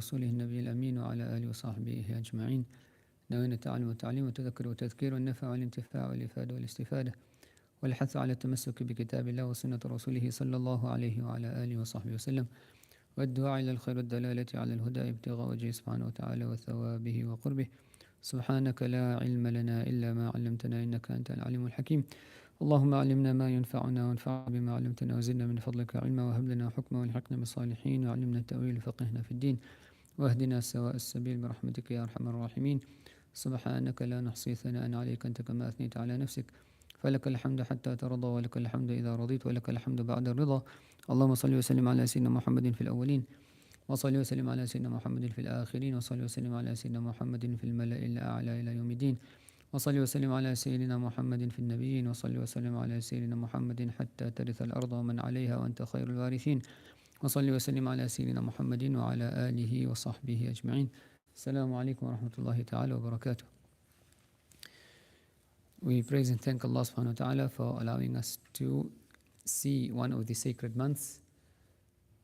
رسوله النبي الأمين وعلى آله وصحبه أجمعين. نوينا التعلم والتعليم والتذكر والتذكير والنفع والانتفاع والإفادة والاستفادة والحث على التمسك بكتاب الله وسنة رسوله صلى الله عليه وعلى آله وصحبه وسلم، والدعاء إلى الخير والدلالة على الهدى ابتغاء وجهه سبحانه وتعالى وثوابه وقربه. سبحانك لا علم لنا إلا ما علمتنا إنك أنت العليم الحكيم. اللهم علمنا ما ينفعنا وانفعنا بما علمتنا وزدنا من فضلك علما وهب لنا حكما والحقنا بالصالحين وعلمنا التأويل وفقهنا في الدين واهدنا سواء السبيل برحمتك يا أرحم الراحمين. سبحانك لا نحصي ثناء عليك أنت كما أثنيت على نفسك، فلك الحمد حتى ترضى ولك الحمد إذا رضيت ولك الحمد بعد الرضا. اللهم صل وسلم على سيدنا محمد في الأولين، وصل وسلم على سيدنا محمد في الآخرين، وصل وسلم على سيدنا محمد في الملأ الأعلى إلى يوم الدين، وصل وسلم على سيدنا محمد في النبيين، وصل وسلم على سيدنا محمد حتى ترث الأرض ومن عليها وأنت خير الوارثين، وصل وسلم على سيدنا محمد وعلى آله وصحبه أجمعين. السلام عليكم ورحمة الله تعالى وبركاته. We praise and thank Allah subhanahu wa ta'ala for allowing us to see one of the sacred months,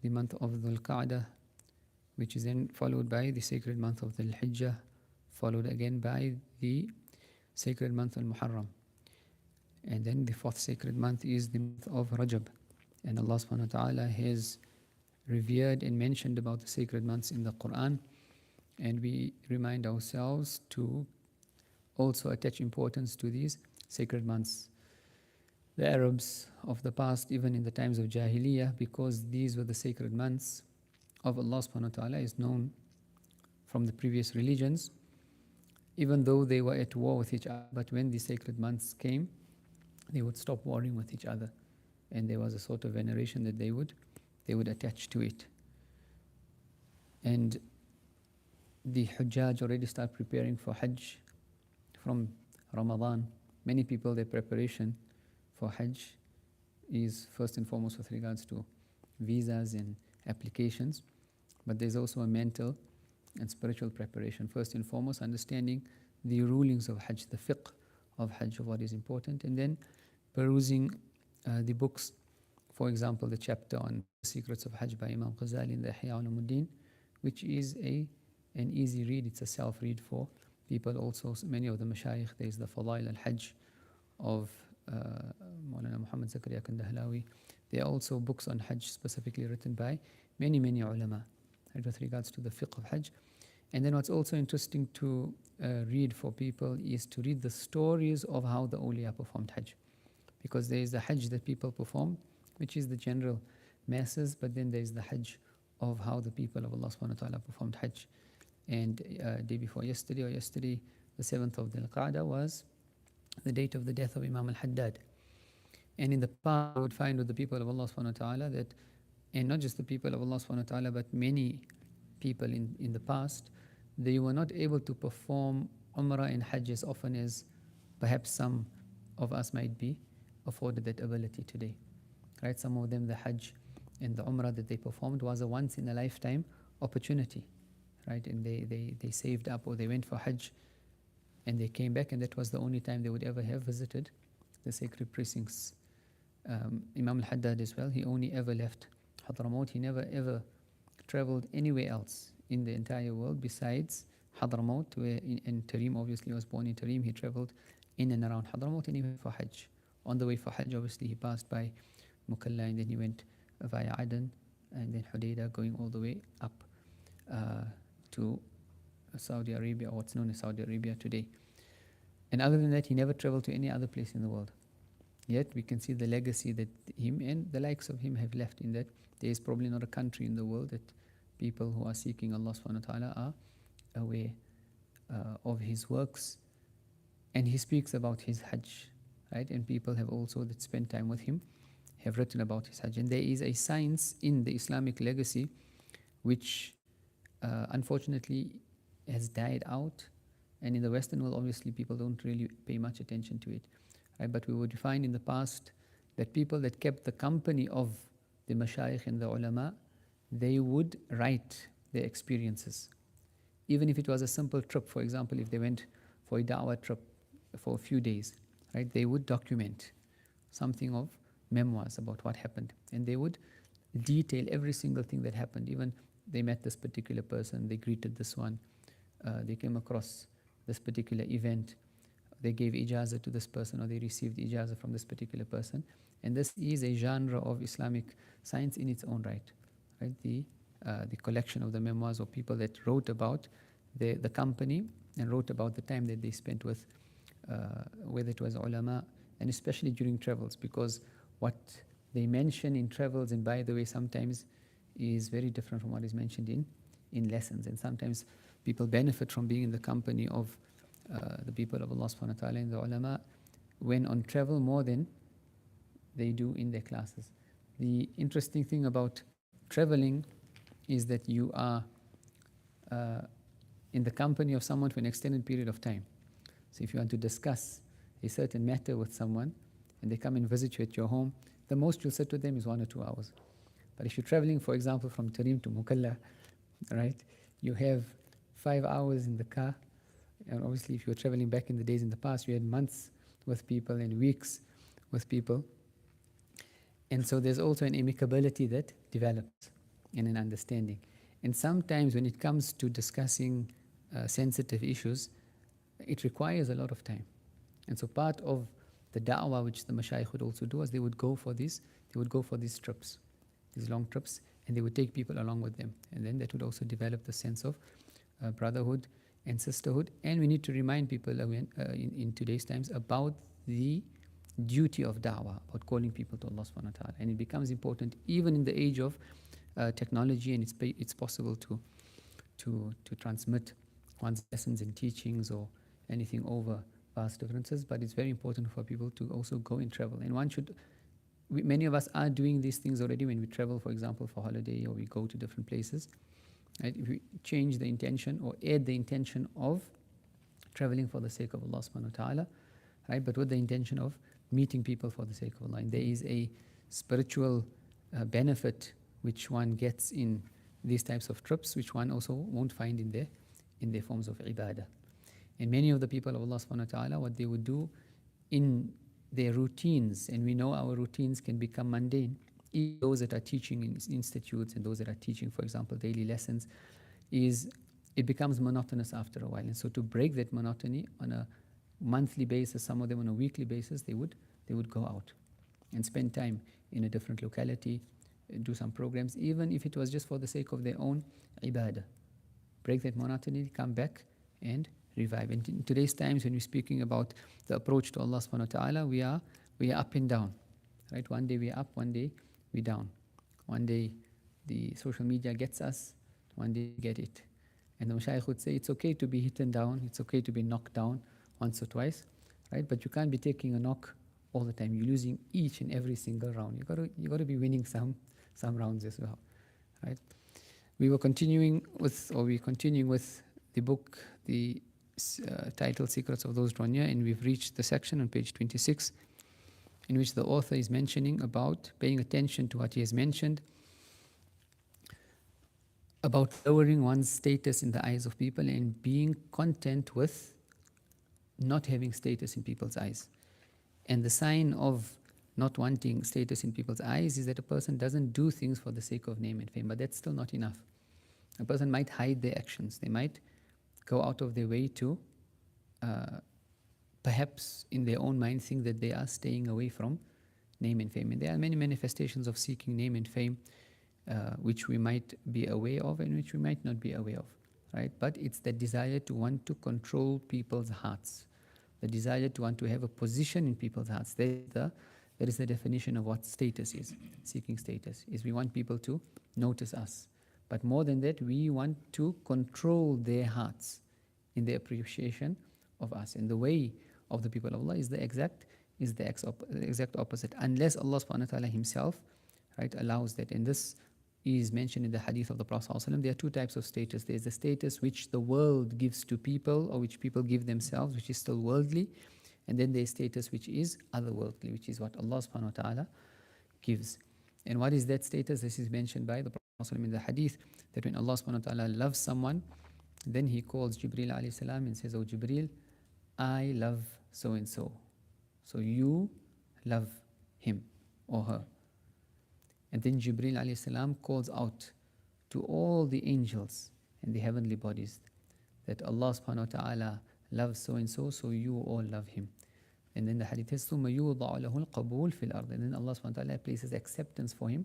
the month of Dhul Qa'dah, which is then followed by the sacred month of Dhul Hijjah, followed again by the sacred month al-Muharram. And then the fourth sacred month is the month of Rajab. And Allah subhanahu wa ta'ala has revered and mentioned about the sacred months in the Quran. And we remind ourselves to also attach importance to these sacred months. The Arabs of the past, even in the times of Jahiliyyah, because these were the sacred months of Allah subhanahu wa ta'ala, is known from the previous religions, even though they were at war with each other. But when the sacred months came, they would stop warring with each other. And there was a sort of veneration that they would attach to it. And the Hujjaj already start preparing for Hajj from Ramadan. Many people, their preparation for Hajj is first and foremost with regards to visas and applications, but there's also a mental and spiritual preparation. First and foremost, understanding the rulings of Hajj, the fiqh of Hajj, of what is important, and then perusing the books. For example, the chapter on the secrets of Hajj by Imam Ghazali in the Ihya Ulumuddin, which is an easy read. It's a self-read for people. Also, many of the mashayikh, there's the Fadail al-Hajj of Maulana Muhammad Zakaria Kandahlawi. There are also books on Hajj specifically written by many ulama, right, with regards to the fiqh of Hajj. And then what's also interesting to read for people is to read the stories of how the awliya performed Hajj. Because there is the Hajj that people perform, which is the general masses, but then there is the Hajj of how the people of Allah subhanahu wa ta'ala performed Hajj. And day before yesterday, the 7th of Dhul Qa'dah, was the date of the death of Imam al-Haddad. And in the past, we would find with the people of Allah subhanahu wa ta'ala that, and not just the people of Allah subhanahu wa ta'ala, but many people in the past, they were not able to perform Umrah and Hajj as often as perhaps some of us might be afforded that ability today. Right? Some of them, the Hajj and the Umrah that they performed was a once in a lifetime opportunity. Right? And they saved up, or they went for Hajj and they came back, and that was the only time they would ever have visited the sacred precincts. Imam al-Haddad as well, he only ever left Hadramaut. He never ever traveled anywhere else in the entire world besides Hadramaut, where in Tarim, obviously he was born in Tarim. He traveled in and around Hadramaut, and he went for Hajj. On the way for Hajj, obviously he passed by Mukalla, and then he went via Aden and then Hudaydah, going all the way up to Saudi Arabia, or what's known as Saudi Arabia today. And other than that, he never traveled to any other place in the world. Yet we can see the legacy that him and the likes of him have left, in that there is probably not a country in the world that people who are seeking Allah subhanahu wa ta'ala are aware of his works. And he speaks about his Hajj, right? And people have also that spent time with him have written about his Hajj. And there is a science in the Islamic legacy which unfortunately has died out, and in the Western world obviously people don't really pay much attention to it, right? But we would find in the past that people that kept the company of the mashayikh and the ulama, they would write their experiences, even if it was a simple trip. For example, if they went for a da'wah trip for a few days, right, they would document something of memoirs about what happened, and they would detail every single thing that happened, even they met this particular person, they greeted this one, they came across this particular event, they gave ijazah to this person, or they received ijazah from this particular person. And this is a genre of Islamic science in its own right? The collection of the memoirs of people that wrote about the company and wrote about the time that they spent with, whether it was ulama, and especially during travels, because what they mention in travels, and by the way, sometimes is very different from what is mentioned in lessons. And sometimes people benefit from being in the company of the people of Allah subhanahu wa ta'ala and the ulama when on travel more than they do in their classes. The interesting thing about traveling is that you are in the company of someone for an extended period of time. So if you want to discuss a certain matter with someone and they come and visit you at your home, the most you'll sit with them is 1 or 2 hours. But if you're traveling, for example, from Tarim to Mukalla, right, you have 5 hours in the car. And obviously, if you were traveling back in the days in the past, you had months with people and weeks with people. And so there's also an amicability that develops and an understanding. And sometimes when it comes to discussing sensitive issues, it requires a lot of time. And so part of the da'wah which the mashayikh would also do is they would go for these trips, these long trips, and they would take people along with them. And then that would also develop the sense of brotherhood and sisterhood. And we need to remind people in today's times about the duty of da'wah, about calling people to Allah subhanahu wa ta'ala. And it becomes important even in the age of technology, and it's possible to transmit one's lessons and teachings or anything over vast differences, but it's very important for people to also go and travel. And many of us are doing these things already when we travel, for example, for holiday, or we go to different places. Right? If we change the intention or add the intention of traveling for the sake of Allah subhanahu wa ta'ala, right? But with the intention of meeting people for the sake of Allah. And there is a spiritual benefit which one gets in these types of trips, which one also won't find in their forms of ibadah. And many of the people of Allah subhanahu wa ta'ala, what they would do in their routines, and we know our routines can become mundane, even those that are teaching in institutes and those that are teaching, for example, daily lessons, it becomes monotonous after a while. And so to break that monotony on a monthly basis, some of them on a weekly basis, they would go out and spend time in a different locality, do some programs, even if it was just for the sake of their own ibadah. Break that monotony, come back and revive. And in today's times, when we're speaking about the approach to Allah subhanahu wa ta'ala, we are up and down. Right? One day we're up, one day we're down. One day the social media gets us, one day we get it. And the Mashaykh would say it's okay to be hit down, it's okay to be knocked down once or twice, right? But you can't be taking a knock all the time. You're losing each and every single round. You got to be winning some rounds as well, right? We're continuing with the book, the title Secrets of Those Drawn Near, and we've reached the section on page 26 in which the author is mentioning about paying attention to what he has mentioned about lowering one's status in the eyes of people and being content with not having status in people's eyes. And the sign of not wanting status in people's eyes is that a person doesn't do things for the sake of name and fame, but that's still not enough. A person might hide their actions. They might go out of their way to perhaps in their own mind think that they are staying away from name and fame. And there are many manifestations of seeking name and fame which we might be aware of and which we might not be aware of, right? But it's the desire to want to control people's hearts, the desire to want to have a position in people's hearts. That is the definition of what status is. Seeking status is we want people to notice us. But more than that, we want to control their hearts in their appreciation of us. And the way of the people of Allah is the exact opposite, unless Allah subhanahu wa ta'ala himself, right, allows that. And this is mentioned in the hadith of the Prophet ﷺ. There are two types of status. There's the status which the world gives to people, or which people give themselves, which is still worldly. And then there's status which is otherworldly, which is what Allah subhanahu wa ta'ala gives. And what is that status? This is mentioned by the Prophet ﷺ in the hadith, that when Allah subhanahu wa ta'ala loves someone, then he calls Jibreel alayhi salam and says, "Oh Jibreel, I love so and so. So you love him or her." And then Jibreel alayhi salam calls out to all the angels and the heavenly bodies that Allah subhanahu wa ta'ala loves so and so, so you all love him. And then the hadith is ثُمَّ يُوضَعُ لَهُ الْقَبُولِ فِي الْأَرْضِ, and then Allah subhanahu wa ta'ala places acceptance for him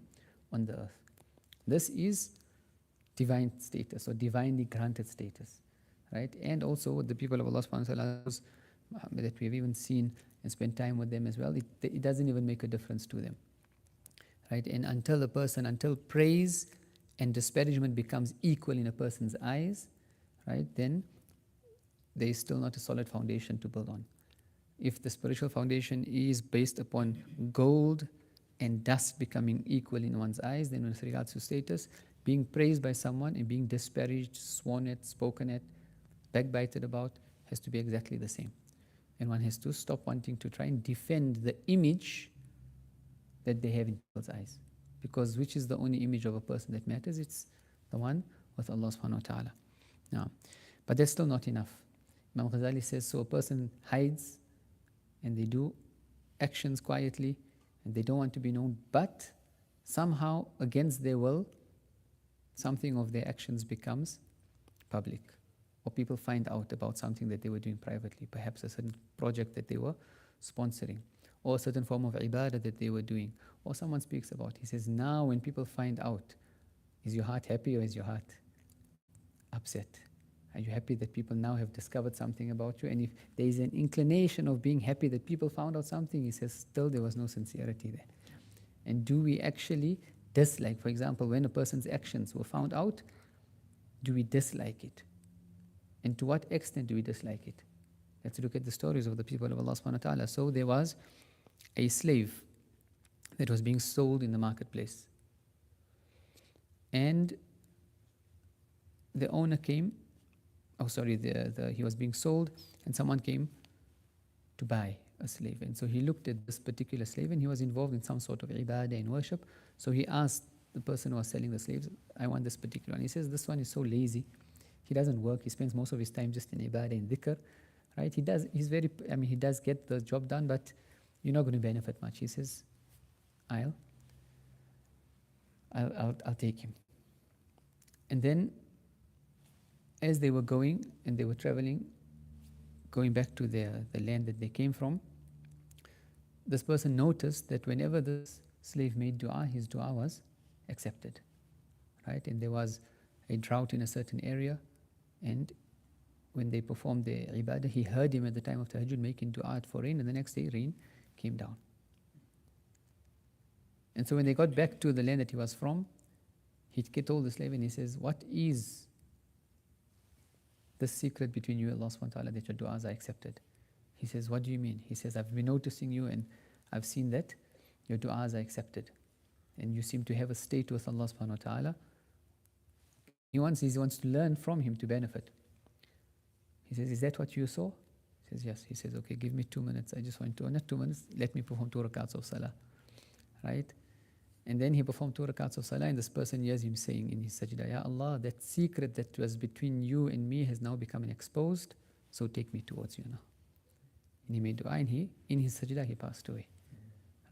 on the earth. This is divine status or divinely granted status, right? And also the people of Allah subhanahu wa ta'ala that we have even seen and spent time with them as well, it doesn't even make a difference to them, right? And until praise and disparagement becomes equal in a person's eyes, right, then there is still not a solid foundation to build on. If the spiritual foundation is based upon gold and dust becoming equal in one's eyes, then with regards to status, being praised by someone and being disparaged, sworn at, spoken at, backbited about, has to be exactly the same. And one has to stop wanting to try and defend the image that they have in people's eyes. Because which is the only image of a person that matters? It's the one with Allah subhanahu wa ta'ala. Now, but that's still not enough. Imam Ghazali says, so a person hides and they do actions quietly and they don't want to be known, but somehow against their will, something of their actions becomes public, or people find out about something that they were doing privately, perhaps a certain project that they were sponsoring, or a certain form of ibadah that they were doing, or someone speaks about. He says, now when people find out, is your heart happy or is your heart upset? Are you happy that people now have discovered something about you? And if there is an inclination of being happy that people found out something, he says, still there was no sincerity there. And do we actually dislike, for example, when a person's actions were found out, do we dislike it? And to what extent do we dislike it? Let's look at the stories of the people of Allah subhanahu wa ta'ala. So there was a slave that was being sold in the marketplace. And the owner came, he was being sold, and someone came to buy a slave. And so he looked at this particular slave, and he was involved in some sort of ibadah and worship. So he asked the person who was selling the slaves, I want this particular one. He says, this one is so lazy. He doesn't work. He spends most of his time just in ibadah and dhikr, right? He does get the job done, but you're not going to benefit much. He says, I'll take him. And then as they were going and they were traveling, going back to the land that they came from, this person noticed that whenever this slave made dua, his dua was accepted, right? And there was a drought in a certain area, and when they performed their ibadah, he heard him at the time of tahajjud making dua for rain, and the next day rain came down. And so when they got back to the land that he was from, he told the slave, and he says, what is the secret between you and Allah subhanahu wa ta'ala that your du'as are accepted? He says, what do you mean? He says, I've been noticing you and I've seen that your du'as are accepted. And you seem to have a state with Allah subhanahu wa ta'ala. He wants to learn from him to benefit. He says, is that what you saw? He says, yes. He says, okay, give me 2 minutes. I just want to, not 2 minutes, let me perform 2 rakats of salah. Right? And then he performed 2 rakats of salah, and this person hears him saying in his sajda, Ya Allah, that secret that was between you and me has now become exposed, so take me towards you now. And he made dua, and in his sajda, he passed away.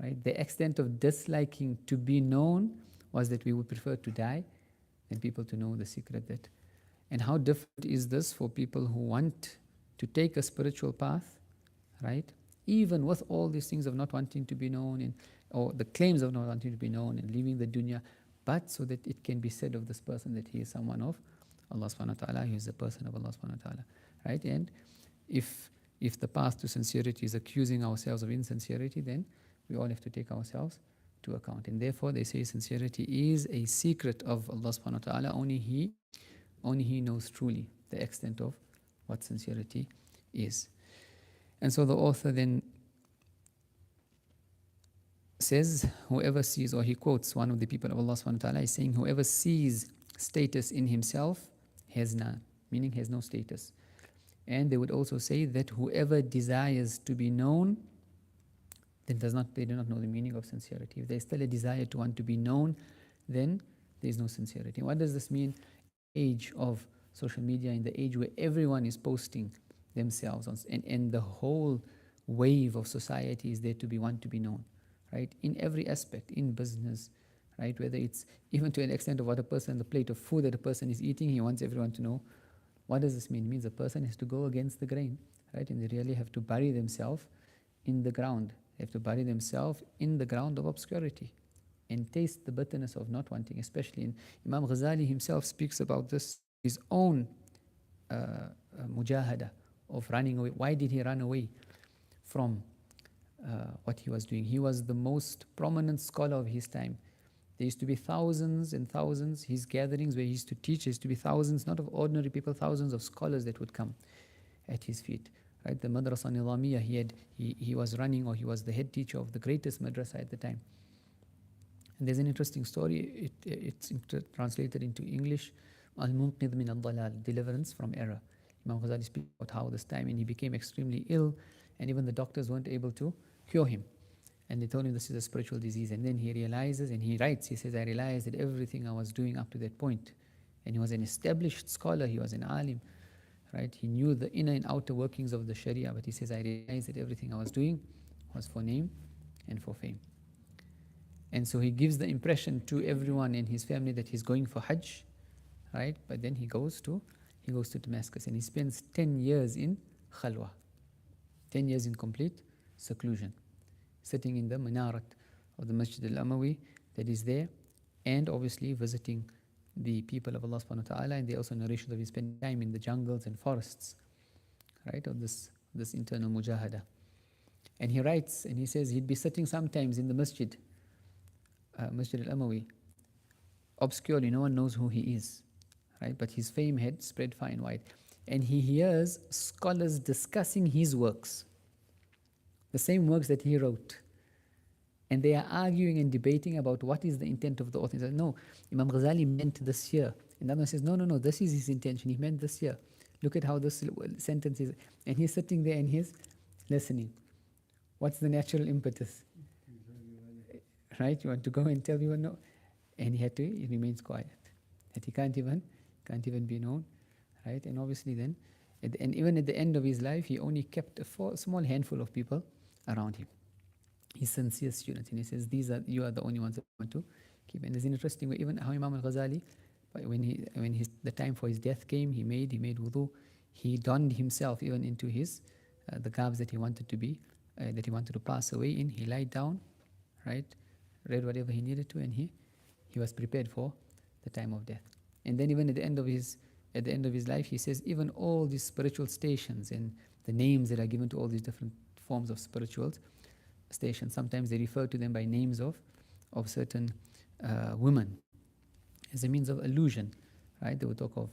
Right? The extent of disliking to be known was that we would prefer to die than people to know the secret that. And how different is this for people who want to take a spiritual path, right? Even with all these things of not wanting to be known, or the claims of not wanting to be known and leaving the dunya, but so that it can be said of this person that he is someone of Allah subhanahu wa ta'ala, he is a person of Allah subhanahu wa ta'ala, right? And if the path to sincerity is accusing ourselves of insincerity, then we all have to take ourselves to account. And therefore they say sincerity is a secret of Allah subhanahu wa ta'ala. Only He knows truly the extent of what sincerity is. And so the author then says, whoever sees, or he quotes one of the people of Allah subhanahu wa ta'ala, is saying, whoever sees status in himself has none, meaning has no status. And they would also say that whoever desires to be known, then they do not know the meaning of sincerity. If there's still a desire to want to be known, then there is no sincerity. What does this mean? Age of social media, in the age where everyone is posting themselves, and the whole wave of society is there to want to be known, right? In every aspect, in business, right? Whether it's even to an extent of what a person, the plate of food that a person is eating, he wants everyone to know. What does this mean? It means a person has to go against the grain, right? And they really have to bury themselves in the ground. They have to bury themselves in the ground of obscurity and taste the bitterness of not wanting, especially in Imam Ghazali himself speaks about this, his own mujahada of running away. Why did he run away from what he was doing? He was the most prominent scholar of his time. There used to be thousands and thousands, his gatherings where he used to teach, there used to be thousands, not of ordinary people, thousands of scholars that would come at his feet. Right? The Madrasa Nizamiya, he was running, or he was the head teacher of the greatest madrasa at the time. And there's an interesting story, it's translated into English, Al-Munqidh min al-Dalal, deliverance from error. Imam Ghazali speaks about how this time, and he became extremely ill, and even the doctors weren't able to cure him. And they told him this is a spiritual disease. And then he realizes, and he writes, he says, I realized that everything I was doing up to that point, and he was an established scholar, he was an alim, right? He knew the inner and outer workings of the Sharia, but he says, I realized that everything I was doing was for name and for fame. And so he gives the impression to everyone in his family that he's going for Hajj, right? But then he goes to Damascus, and he spends 10 years in khalwa, 10 years in complete seclusion, sitting in the minarat of the Masjid al-Amawi that is there, and obviously visiting the people of Allah subhanahu wa ta'ala. And there are also narrations that he spent time in the jungles and forests, right, of this internal mujahada. And he writes, and he says he'd be sitting sometimes in the Masjid al-Amawi, obscurely, no one knows who he is, right? But his fame had spread far and wide. And he hears scholars discussing his works, the same works that he wrote. And they are arguing and debating about what is the intent of the author. He says, no, Imam Ghazali meant this here. And the other one says, no, this is his intention. He meant this here. Look at how this sentence is. And he's sitting there and he's listening. What's the natural impetus? Right? You want to go and tell people no. And he remains quiet. That he can't even be known. Right? And obviously then, and even at the end of his life, he only kept a small handful of people around him, his sincere students. And he says, you are the only ones that I want to keep. And there's an interesting way, even how Imam al-Ghazali, when the time for his death came, he made wudu, he donned himself even into his the garbs that he wanted to pass away in. He lied down, right, read whatever he needed to, and he was prepared for the time of death. And then even at the end of his life, he says even all these spiritual stations and the names that are given to all these different forms of spiritual stations, sometimes they refer to them by names of certain women as a means of allusion, right? They would talk of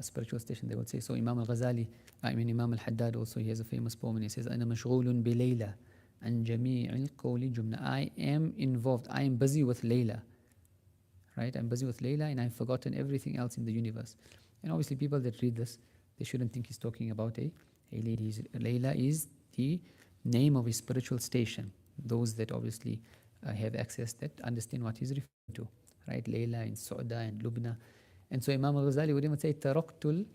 spiritual station. They would say, so Imam al-Haddad also, he has a famous poem, and he says, أنا مشغول بليلى عن جميع القول جملة. I am involved, I am busy with Layla, right? I'm busy with Layla, and I've forgotten everything else in the universe. And obviously people that read this, they shouldn't think he's talking about a lady. Layla is the name of his spiritual station. Those that obviously have access, that understand what he's referring to, right? Layla and Su'da and Lubna. And so Imam al-Ghazali would even say, Taraktul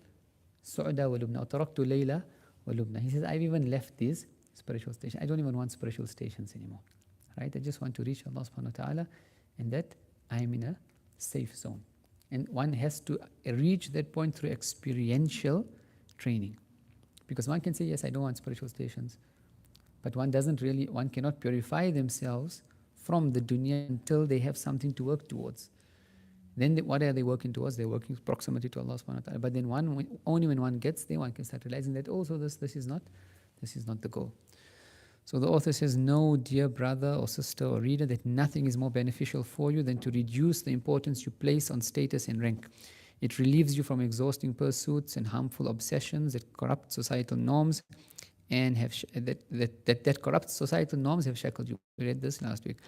Su'da wa Lubna, or Taraktu Layla wa Lubna. He says, I've even left these spiritual stations. I don't even want spiritual stations anymore, right? I just want to reach Allah subhanahu wa ta'ala, and that I'm in a safe zone. And one has to reach that point through experiential training. Because one can say, yes, I don't want spiritual stations, but one cannot purify themselves from the dunya until they have something to work towards. Then what are they working towards? They're working proximity to Allah subhanahu wa ta'ala. But then only when one gets there, one can start realizing that also this is not the goal. So the author says, know, dear brother or sister or reader, that nothing is more beneficial for you than to reduce the importance you place on status and rank. It relieves you from exhausting pursuits and harmful obsessions that corrupt societal norms and that corrupt societal norms have shackled you. We read this last week.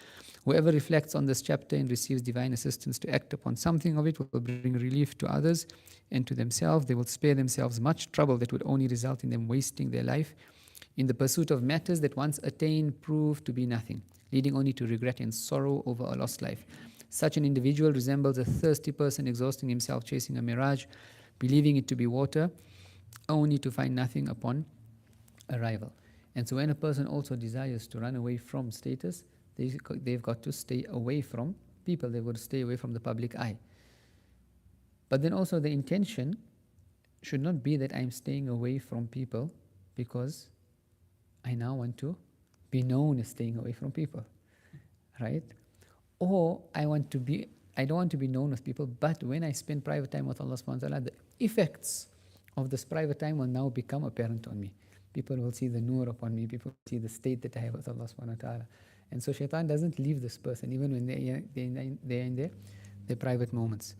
Whoever reflects on this chapter and receives divine assistance to act upon something of it will bring relief to others and to themselves. They will spare themselves much trouble that would only result in them wasting their life in the pursuit of matters that once attained prove to be nothing, leading only to regret and sorrow over a lost life. Such an individual resembles a thirsty person exhausting himself chasing a mirage, believing it to be water, only to find nothing upon arrival. And so when a person also desires to run away from status, they've got to stay away from people. They would stay away from the public eye. But then also the intention should not be that I'm staying away from people because I now want to be known as staying away from people, right? Or I don't want to be known as people, but when I spend private time with Allah subhanahu wa ta'ala, the effects of this private time will now become apparent on me. People will see the nur upon me, people will see the state that I have with Allah subhanahu wa ta'ala. And so shaitan doesn't leave this person, even when they're in their private moments.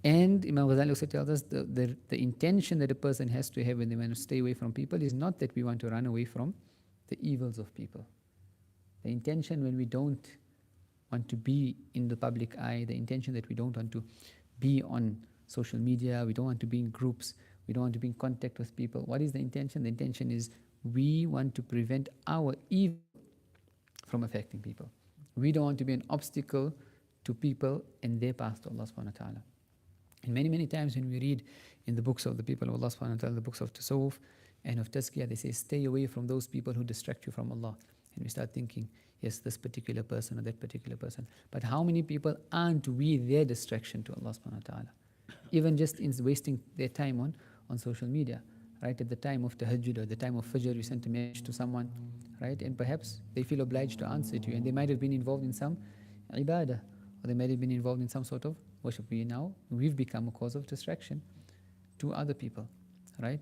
And Imam Ghazali also tells us the intention that a person has to have when they want to stay away from people is not that we want to run away from the evils of people. The intention when we don't want to be in the public eye, the intention that we don't want to be on social media, we don't want to be in groups, we don't want to be in contact with people. What is the intention? The intention is we want to prevent our evil from affecting people. We don't want to be an obstacle to people and their path to Allah subhanahu wa ta'ala. And many, many times when we read in the books of the people of Allah subhanahu wa ta'ala, the books of Tasawwuf and of Tazkiyah, they say, stay away from those people who distract you from Allah. And we start thinking, yes, this particular person or that particular person. But how many people aren't we their distraction to Allah subhanahu wa ta'ala? Even just in wasting their time on social media, right? At the time of tahajjud or the time of fajr, you sent a message to someone, right? And perhaps they feel obliged to answer to you. And they might have been involved in some ibadah, or they might have been involved in some sort of worship. We've become a cause of distraction to other people, right?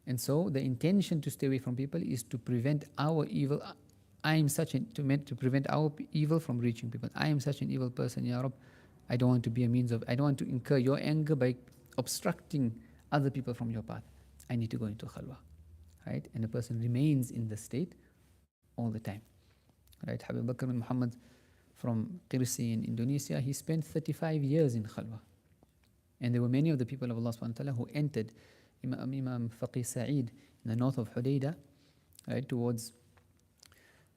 And so the intention to stay away from people is to prevent our evil. To prevent our evil from reaching people. I am such an evil person, Ya Rab. I don't want to incur your anger by obstructing other people from your path. I need to go into khalwa, right? And a person remains in the state all the time, right? Habib Bakr bin Muhammad from Qirsi in Indonesia, he spent 35 years in khalwa. And there were many of the people of Allah subhanahu wa ta'ala who entered Imam Faqih Sa'id in the north of Hudaydah, right, towards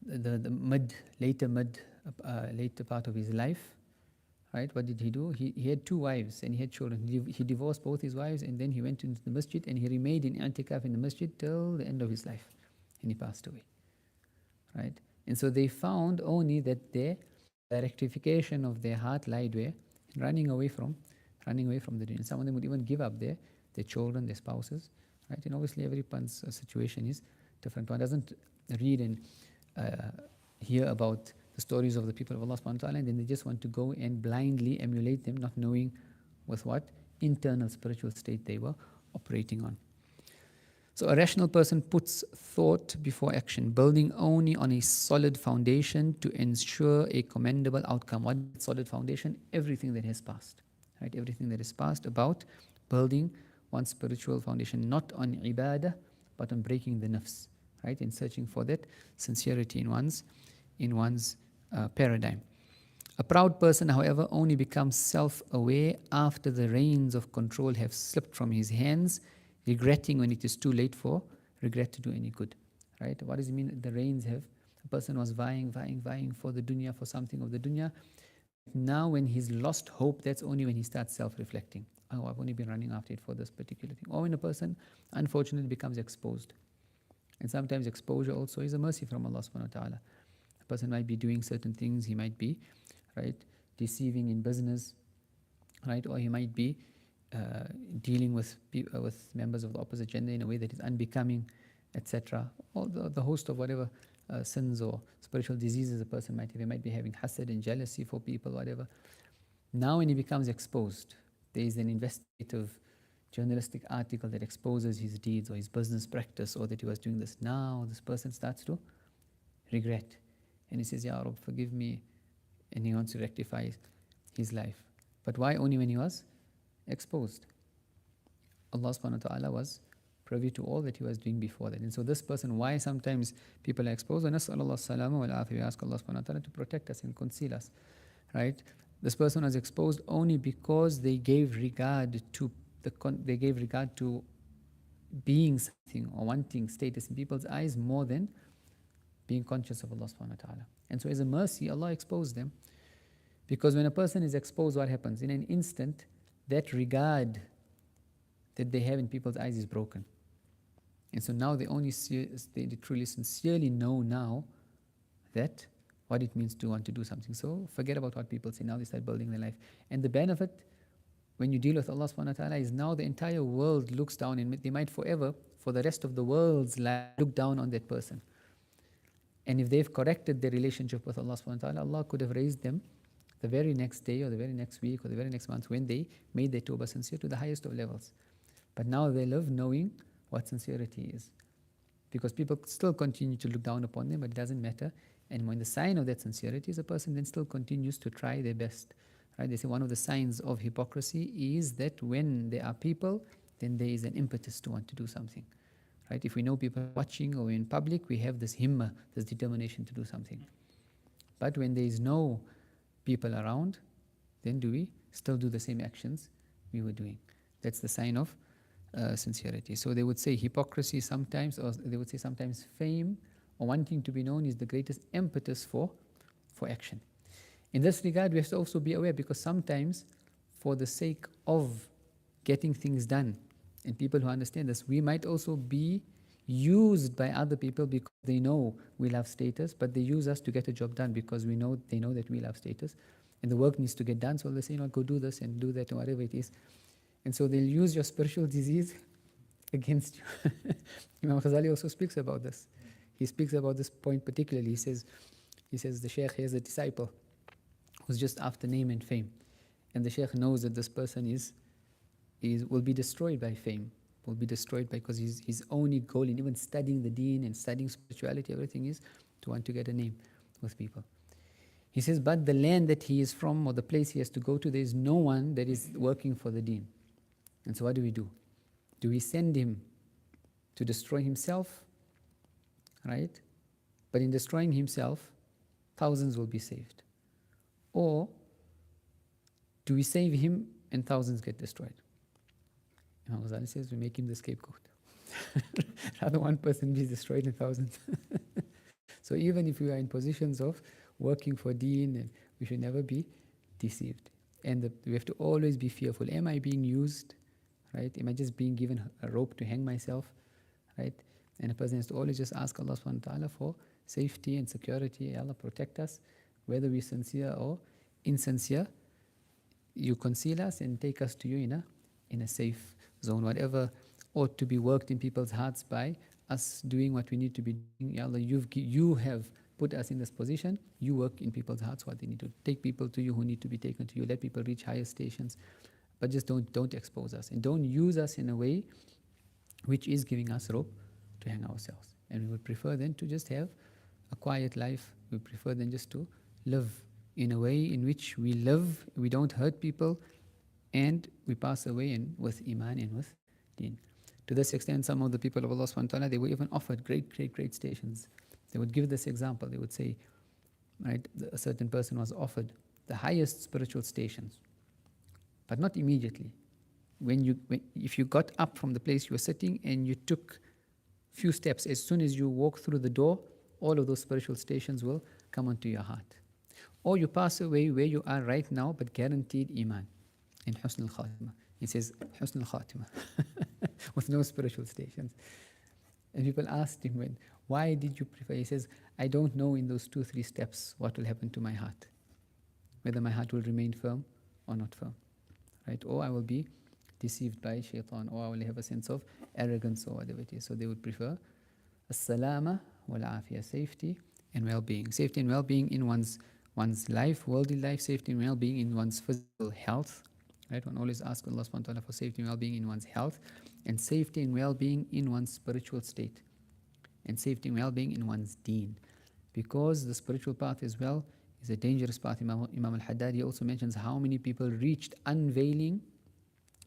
the later part of his life, right? What did he do? He had 2 wives and he had children. He divorced both his wives, and then he went into the masjid and he remained in i'tikaf in the masjid till the end of his life, and he passed away, right? And so they found only that the rectification of their heart lied where? Running away from the dunya. Some of them would even give up their children, their spouses, right? And obviously everyone's situation is different. One doesn't read and hear about the stories of the people of Allah subhanahu wa ta'ala, and then they just want to go and blindly emulate them, not knowing with what internal spiritual state they were operating on. So a rational person puts thought before action, building only on a solid foundation to ensure a commendable outcome. What is solid foundation? Everything that has passed, right? Everything that is past, about building one's spiritual foundation, not on ibadah, but on breaking the nafs, right? In searching for that sincerity in one's paradigm. A proud person, however, only becomes self-aware after the reins of control have slipped from his hands, regretting when it is too late for regret to do any good, right? What does it mean? The reins have, a person was vying for the dunya, for something of the dunya. Now when he's lost hope, that's only when he starts self-reflecting. Oh, I've only been running after it for this particular thing. Or when a person, unfortunately, becomes exposed. And sometimes exposure also is a mercy from Allah subhanahu wa ta'ala. A person might be doing certain things, he might be, right, deceiving in business, right, or he might be dealing with members of the opposite gender in a way that is unbecoming, etc. Or the host of whatever sins or spiritual diseases a person might have. He might be having hasad and jealousy for people, whatever. Now when he becomes exposed, there is an investigative journalistic article that exposes his deeds or his business practice, or that he was doing this. Now this person starts to regret. And he says, Ya Rabb, forgive me. And he wants to rectify his life. But why only when he was exposed? Allah subhanahu wa ta'ala was privy to all that he was doing before that. And so this person, why sometimes people are exposed? And we ask Allah subhanahu wa ta'ala to protect us and conceal us, right? This person was exposed only because they gave regard to being something or wanting status in people's eyes more than being conscious of Allah subhanahu wa ta'ala. And so as a mercy, Allah exposed them. Because when a person is exposed, what happens? In an instant, that regard that they have in people's eyes is broken. And so now they truly sincerely know now that what it means to want to do something. So forget about what people say. Now they start building their life. And the benefit when you deal with Allah subhanahu wa ta'ala is now the entire world looks down, and they might forever, for the rest of the world's life, look down on that person. And if they've corrected their relationship with Allah subhanahu wa ta'ala, Allah could have raised them the very next day or the very next week or the very next month when they made their tawbah sincere to the highest of levels. But now they live knowing what sincerity is. Because people still continue to look down upon them, but it doesn't matter. And when the sign of that sincerity is a person then still continues to try their best. Right? They say one of the signs of hypocrisy is that when there are people, then there is an impetus to want to do something. Right? If we know people are watching or in public, we have this himmah, this determination to do something. But when there is no people around, then do we still do the same actions we were doing? That's the sign of sincerity. So they would say hypocrisy sometimes, or they would say sometimes fame or wanting to be known is the greatest impetus for action. In this regard, we have to also be aware, because sometimes for the sake of getting things done, and people who understand this, we might also be used by other people because they know we love status, but they use us to get a job done because they know that we love status, and the work needs to get done, so they say, go do this and do that and whatever it is. And so they'll use your spiritual disease against you. Imam Ghazali also speaks about this. He speaks about this point particularly. He says the Shaykh has a disciple who's just after name and fame. And the Shaykh knows that this person will be destroyed by fame, will be destroyed because his only goal in even studying the deen and studying spirituality, everything is to want to get a name with people. He says, but the land that he is from or the place he has to go to, there is no one that is working for the deen. And so what do? Do we send him to destroy himself? Right? But in destroying himself, thousands will be saved. Or do we save him and thousands get destroyed? Imam Ghazali says we make him the scapegoat. Rather one person be destroyed and thousands. So even if we are in positions of working for deen, we should never be deceived. And we have to always be fearful. Am I being used? Right? Am I just being given a rope to hang myself? Right? And a person has to always just ask Allah subhanahu wa ta'ala for safety and security. Allah protect us, whether we're sincere or insincere. You conceal us and take us to you in a safe zone. Whatever ought to be worked in people's hearts by us doing what we need to be doing. Ya Allah, you have put us in this position. You work in people's hearts what they need to. Take people to you who need to be taken to you. Let people reach higher stations. But just don't expose us. And don't use us in a way which is giving us rope to hang ourselves. And we would prefer then to just have a quiet life. We prefer then just to live in a way in which we live, we don't hurt people, and we pass away with iman and with deen. To this extent, some of the people of Allah subhanahu wa ta'ala, they were even offered great stations. They would give this example. They would say, right, a certain person was offered the highest spiritual stations, but not immediately. If you got up from the place you were sitting and you took few steps, as soon as you walk through the door, all of those spiritual stations will come onto your heart. Or you pass away where you are right now, but guaranteed iman in husn al-khatimah. It says husn al-khatimah with no spiritual stations. And people asked him, why did you prefer? He says, I don't know in those 2-3 steps what will happen to my heart, whether my heart will remain firm or not firm, right? Or I will be deceived by shaitan, or I will have a sense of arrogance or whatever it is. So they would prefer as-salama wal-afiyah, safety and well-being. Safety and well-being in one's life, worldly life, safety and well-being in one's physical health. Right? One always asks Allah subhanahu wa ta'ala for safety and well-being in one's health, and safety and well-being in one's spiritual state, and safety and well-being in one's deen. Because the spiritual path as well is a dangerous path. Imam al-Haddadi also mentions how many people reached unveiling,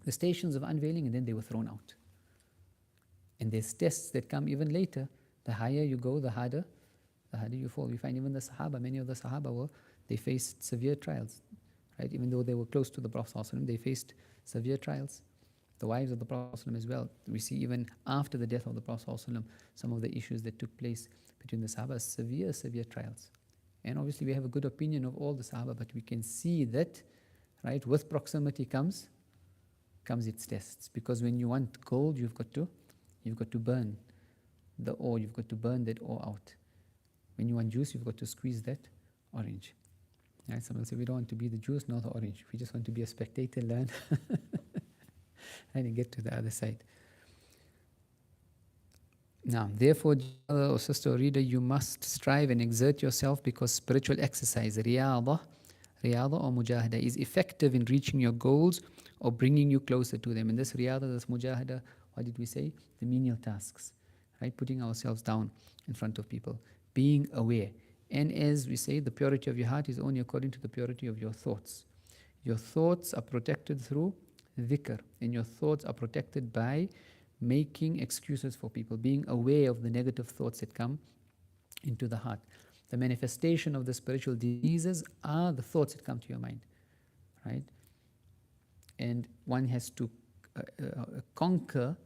the stations of unveiling, and then they were thrown out. And there's tests that come even later. The higher you go, the harder you fall. We find even the Sahaba, many of the Sahaba they faced severe trials, right? Even though they were close to the Prophet ﷺ, they faced severe trials. The wives of the Prophet ﷺ as well. We see even after the death of the Prophet ﷺ, some of the issues that took place between the Sahaba, severe trials. And obviously we have a good opinion of all the Sahaba, but we can see that, right, with proximity comes its tests. Because when you want gold, you've got to burn the ore, you've got to burn that ore out. When you want juice, you've got to squeeze that orange. Right? Someone say we don't want to be the juice nor the orange. We just want to be a spectator, learn, and get to the other side. Now, therefore, brother or sister or reader, you must strive and exert yourself because spiritual exercise, riyadha or mujahada, is effective in reaching your goals or bringing you closer to them. And this riyadha, this mujahada, what did we say? The menial tasks, right? Putting ourselves down in front of people, being aware. And as we say, the purity of your heart is only according to the purity of your thoughts. Your thoughts are protected through dhikr, and your thoughts are protected by making excuses for people, being aware of the negative thoughts that come into the heart. The manifestation of the spiritual diseases are the thoughts that come to your mind, right? And one has to conquer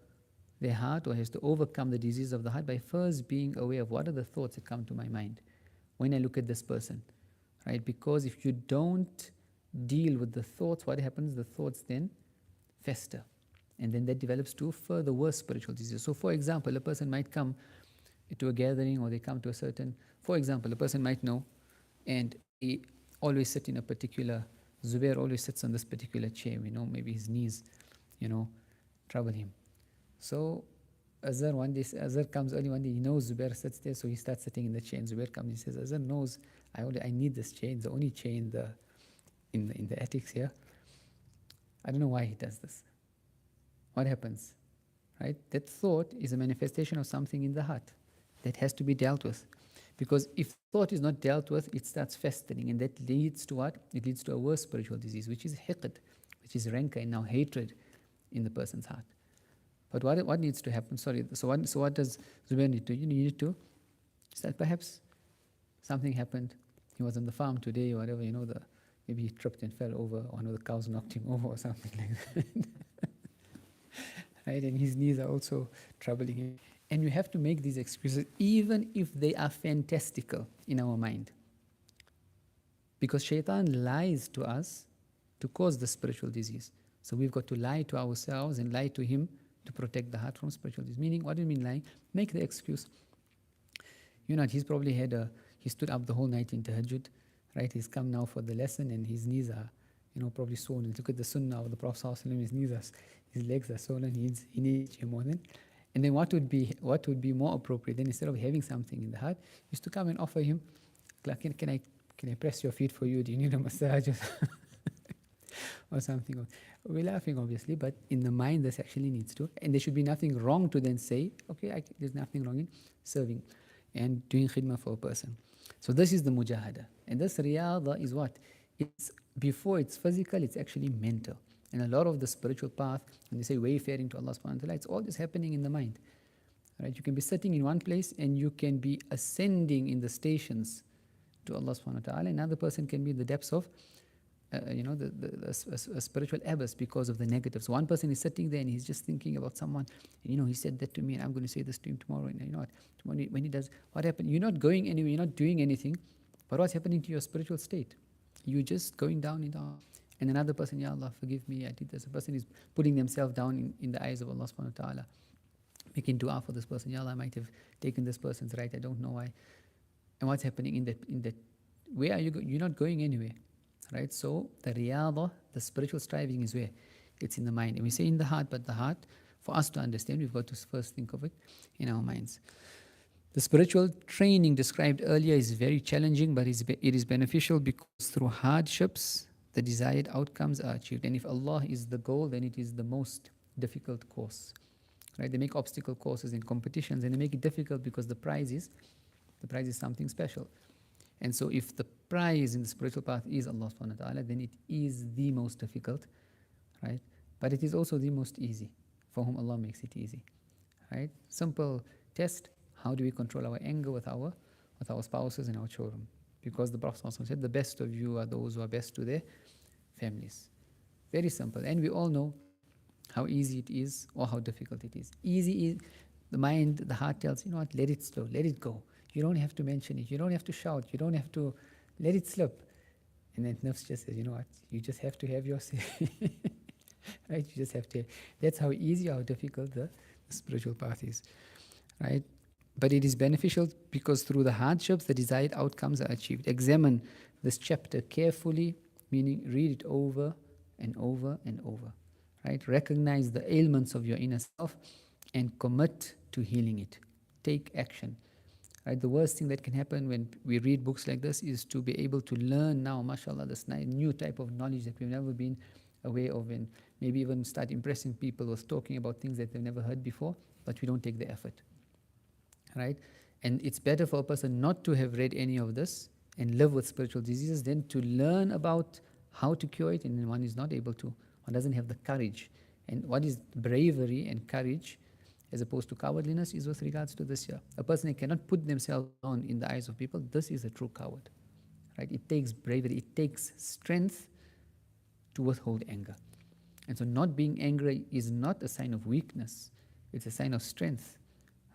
their heart, or has to overcome the disease of the heart by first being aware of what are the thoughts that come to my mind when I look at this person, right? Because if you don't deal with the thoughts, what happens? The thoughts then fester, and then that develops to further worse spiritual disease. So for example, a person might come to a gathering, or they come to a certain, for example, a person might know, and he always sit in a particular, Zubair always sits on this particular chair, maybe his knees, trouble him. So Azhar comes early one day, he knows Zubair sits there, so he starts sitting in the chair, and Zubair comes, he says, Azhar knows, I need this chair, it's the only chair in the attics here. I don't know why he does this. What happens? Right? That thought is a manifestation of something in the heart that has to be dealt with. Because if thought is not dealt with, it starts festering, and that leads to what? It leads to a worse spiritual disease, which is hiqd, which is rancor and now hatred in the person's heart. But what needs to happen? So what does Zubair need to? You need to start, perhaps something happened. He was on the farm today, or whatever, maybe he tripped and fell over, or one of the cows knocked him over, or something like that. Right? And his knees are also troubling him. And you have to make these excuses, even if they are fantastical in our mind. Because shaitan lies to us to cause the spiritual disease. So we've got to lie to ourselves and lie to him to protect the heart from spiritual disease. Meaning, what do you mean lying? Make the excuse. He's probably he stood up the whole night in tahajjud, right? He's come now for the lesson, and his knees are, probably swollen. Look at the sunnah of the Prophet ﷺ, his legs are swollen, he needs more than. And then what would be more appropriate? Then instead of having something in the heart, is to come and offer him, can I press your feet for you? Do you need a massage or something? We're laughing, obviously, but in the mind, this actually needs to, and there should be nothing wrong to then say, okay, there's nothing wrong in serving and doing khidmah for a person. So this is the mujahada. And this riyadha is what? Before it's physical, it's actually mental. And a lot of the spiritual path, when they say wayfaring to Allah subhanahu wa ta'ala, it's all just happening in the mind. Right? You can be sitting in one place and you can be ascending in the stations to Allah subhanahu wa ta'ala. Another person can be in the depths of a spiritual abyss because of the negatives. One person is sitting there and he's just thinking about someone, and he said that to me, and I'm going to say this to him tomorrow. And you know what? When he does, what happened? You're not going anywhere, you're not doing anything, but what's happening to your spiritual state? You're just going down and down. And another person, Ya Allah, forgive me, I did this. A person is putting themselves down in the eyes of Allah subhanahu wa ta'ala, making dua for this person. Ya Allah, I might have taken this person's right, I don't know why. And what's happening in that? Where are you going? You're not going anywhere. Right? So the riyadha, the spiritual striving is where? It's in the mind. And we say in the heart, but the heart, for us to understand, we've got to first think of it in our minds. The spiritual training described earlier is very challenging, but it is beneficial because through hardships, the desired outcomes are achieved. And if Allah is the goal, then it is the most difficult course. Right? They make obstacle courses in competitions, and they make it difficult because the prize is something special. And so if the prize in the spiritual path is Allah subhanahu wa ta'ala, then it is the most difficult, right? But it is also the most easy, for whom Allah makes it easy, right? Simple test, how do we control our anger with our spouses and our children? Because the Prophet said, the best of you are those who are best to their families. Very simple. And we all know how easy it is or how difficult it is. Easy is, the mind, the heart tells, let it slow, let it go. You don't have to mention it. You don't have to shout. You don't have to let it slip. And then nafs just says, you just have to have your say. Right? You just have to. That's how easy or how difficult the spiritual path is. Right? But it is beneficial because through the hardships, the desired outcomes are achieved. Examine this chapter carefully, meaning read it over and over and over, right? Recognize the ailments of your inner self and commit to healing it. Take action, right? The worst thing that can happen when we read books like this is to be able to learn now, mashallah, this new type of knowledge that we've never been aware of, and maybe even start impressing people with talking about things that they've never heard before, but we don't take the effort, right? And it's better for a person not to have read any of this and live with spiritual diseases than to learn about how to cure it and then one is not able to. One doesn't have the courage. And what is bravery and courage as opposed to cowardliness is with regards to this here. A person that cannot put themselves down in the eyes of people, this is a true coward, right? It takes bravery, it takes strength to withhold anger. And so not being angry is not a sign of weakness, it's a sign of strength,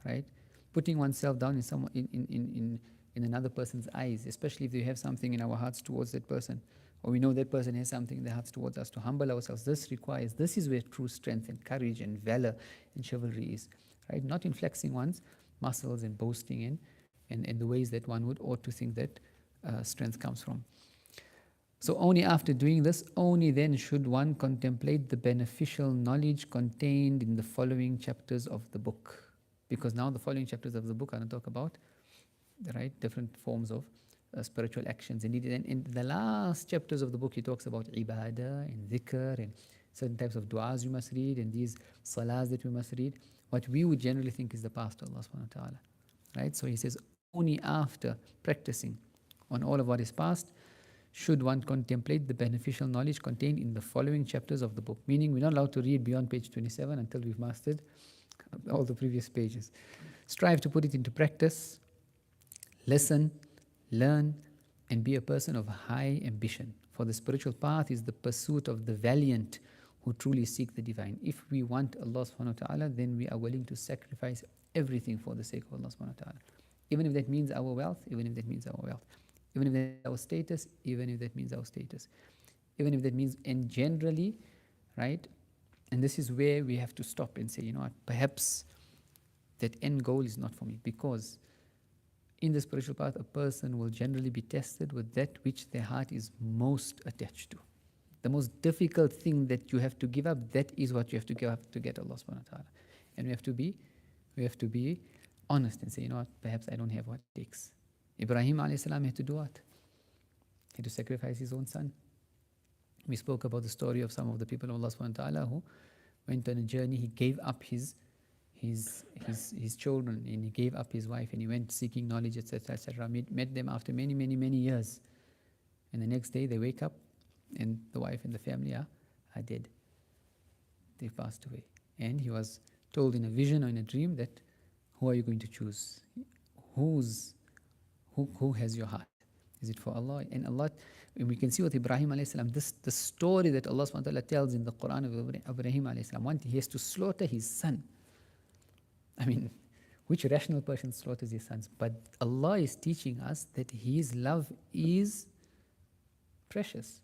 right? Putting oneself down in another person's eyes, especially if we have something in our hearts towards that person, or we know that person has something in their hearts towards us, to humble ourselves. This is where true strength and courage and valor and chivalry is, right? Not in flexing one's muscles and boasting in the ways that one would ought to think that strength comes from. So only after doing this, only then should one contemplate the beneficial knowledge contained in the following chapters of the book. Because now the following chapters of the book are going to talk about, right, different forms of spiritual actions. Indeed, and in the last chapters of the book, he talks about ibadah and dhikr and certain types of du'as you must read and these salahs that we must read. What we would generally think is the path to Allah subhanahu wa ta'ala, right? So he says, only after practicing on all of what is past should one contemplate the beneficial knowledge contained in the following chapters of the book. Meaning we're not allowed to read beyond page 27 until we've mastered all the previous pages. Strive to put it into practice, listen, learn, and be a person of high ambition. For the spiritual path is the pursuit of the valiant who truly seek the divine. If we want Allah subhanahu wa ta'ala, then we are willing to sacrifice everything for the sake of Allah subhanahu wa ta'ala. Even if that means our wealth, even if that means our wealth. Even if that's our status, even if that means our status. Even if that means, and generally, right? And this is where we have to stop and say, you know what, perhaps that end goal is not for me, because in the spiritual path, a person will generally be tested with that which their heart is most attached to. The most difficult thing that you have to give up, that is what you have to give up to get Allah subhanahu wa ta'ala. And we have to be honest and say, you know what, perhaps I don't have what it takes. Ibrahim alayhi salam had to do what? He had to sacrifice his own son. We spoke about the story of some of the people of Allah subhanahu wa ta'ala who went on a journey. He gave up his children, and he gave up his wife, and he went seeking knowledge, etc., etc. Met them after many, many, many years. And the next day they wake up and the wife and the family are dead. They passed away. And he was told in a vision or in a dream that, who are you going to choose? Who has your heart? Is it for Allah? And Allah, and we can see with Ibrahim alayhi salam, the story that Allah subhanahu wa ta'ala tells in the Quran of Ibrahim alayhi salam. One, he has to slaughter his son. I mean, which rational person slaughters his sons? But Allah is teaching us that His love is precious.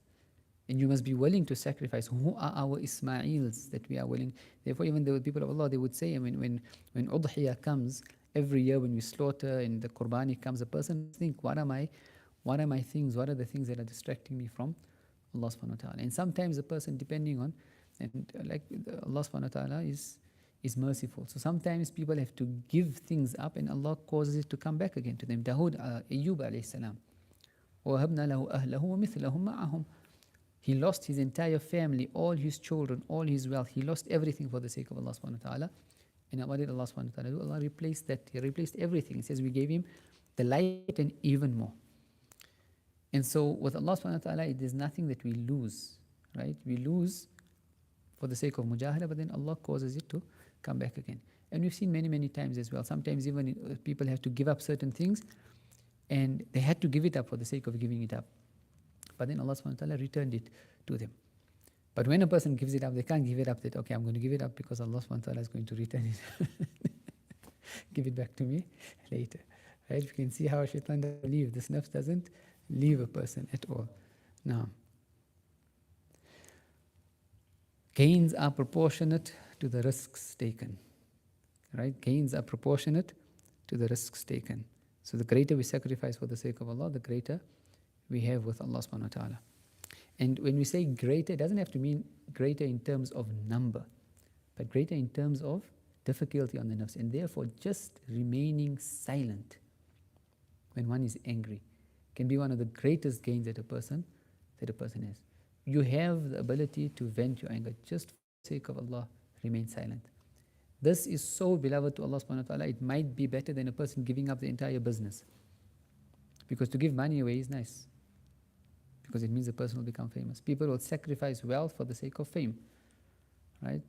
And you must be willing to sacrifice. Who are our Ismails that we are willing? Therefore, even the people of Allah, they would say, I mean, when Udhiyah comes, every year when we slaughter and the Qurbani comes, a person think, what are the things that are distracting me from Allah subhanahu wa ta'ala? And sometimes a person, depending on, and like Allah subhanahu wa ta'ala is merciful. So sometimes people have to give things up and Allah causes it to come back again to them. Dawood, Ayyub alayhi salam. وَهَبْنَا لَهُ أَهْلَهُ وَمِثْلَهُمْ مَعَهُمْ. He lost his entire family, all his children, all his wealth. He lost everything for the sake of Allah subhanahu wa ta'ala. And what did Allah subhanahu wa ta'ala do? Allah replaced that. He replaced everything. He says we gave him the light and even more. And so with Allah subhanahu wa ta'ala, it is nothing that we lose, right? We lose for the sake of mujahada, but then Allah causes it to come back again. And we've seen many, many times as well. Sometimes even people have to give up certain things, and they had to give it up for the sake of giving it up. But then Allah subhanahu wa ta'ala returned it to them. But when a person gives it up, they can't give it up that, okay, I'm going to give it up because Allah subhanahu wa ta'ala is going to return it. Give it back to me later. Right? You can see how shaitan doesn't leave. This nafs doesn't leave a person at all. Now, gains are proportionate to the risks taken. Right? Gains are proportionate to the risks taken. So the greater we sacrifice for the sake of Allah, the greater we have with Allah subhanahu wa ta'ala. And when we say greater, it doesn't have to mean greater in terms of number, but greater in terms of difficulty on the nafs. And therefore, just remaining silent when one is angry can be one of the greatest gains that a person has. You have the ability to vent your anger. Just for the sake of Allah, remain silent. This is so beloved to Allah subhanahu wa ta'ala, it might be better than a person giving up the entire business. Because to give money away is nice, because it means the person will become famous. People will sacrifice wealth for the sake of fame, right?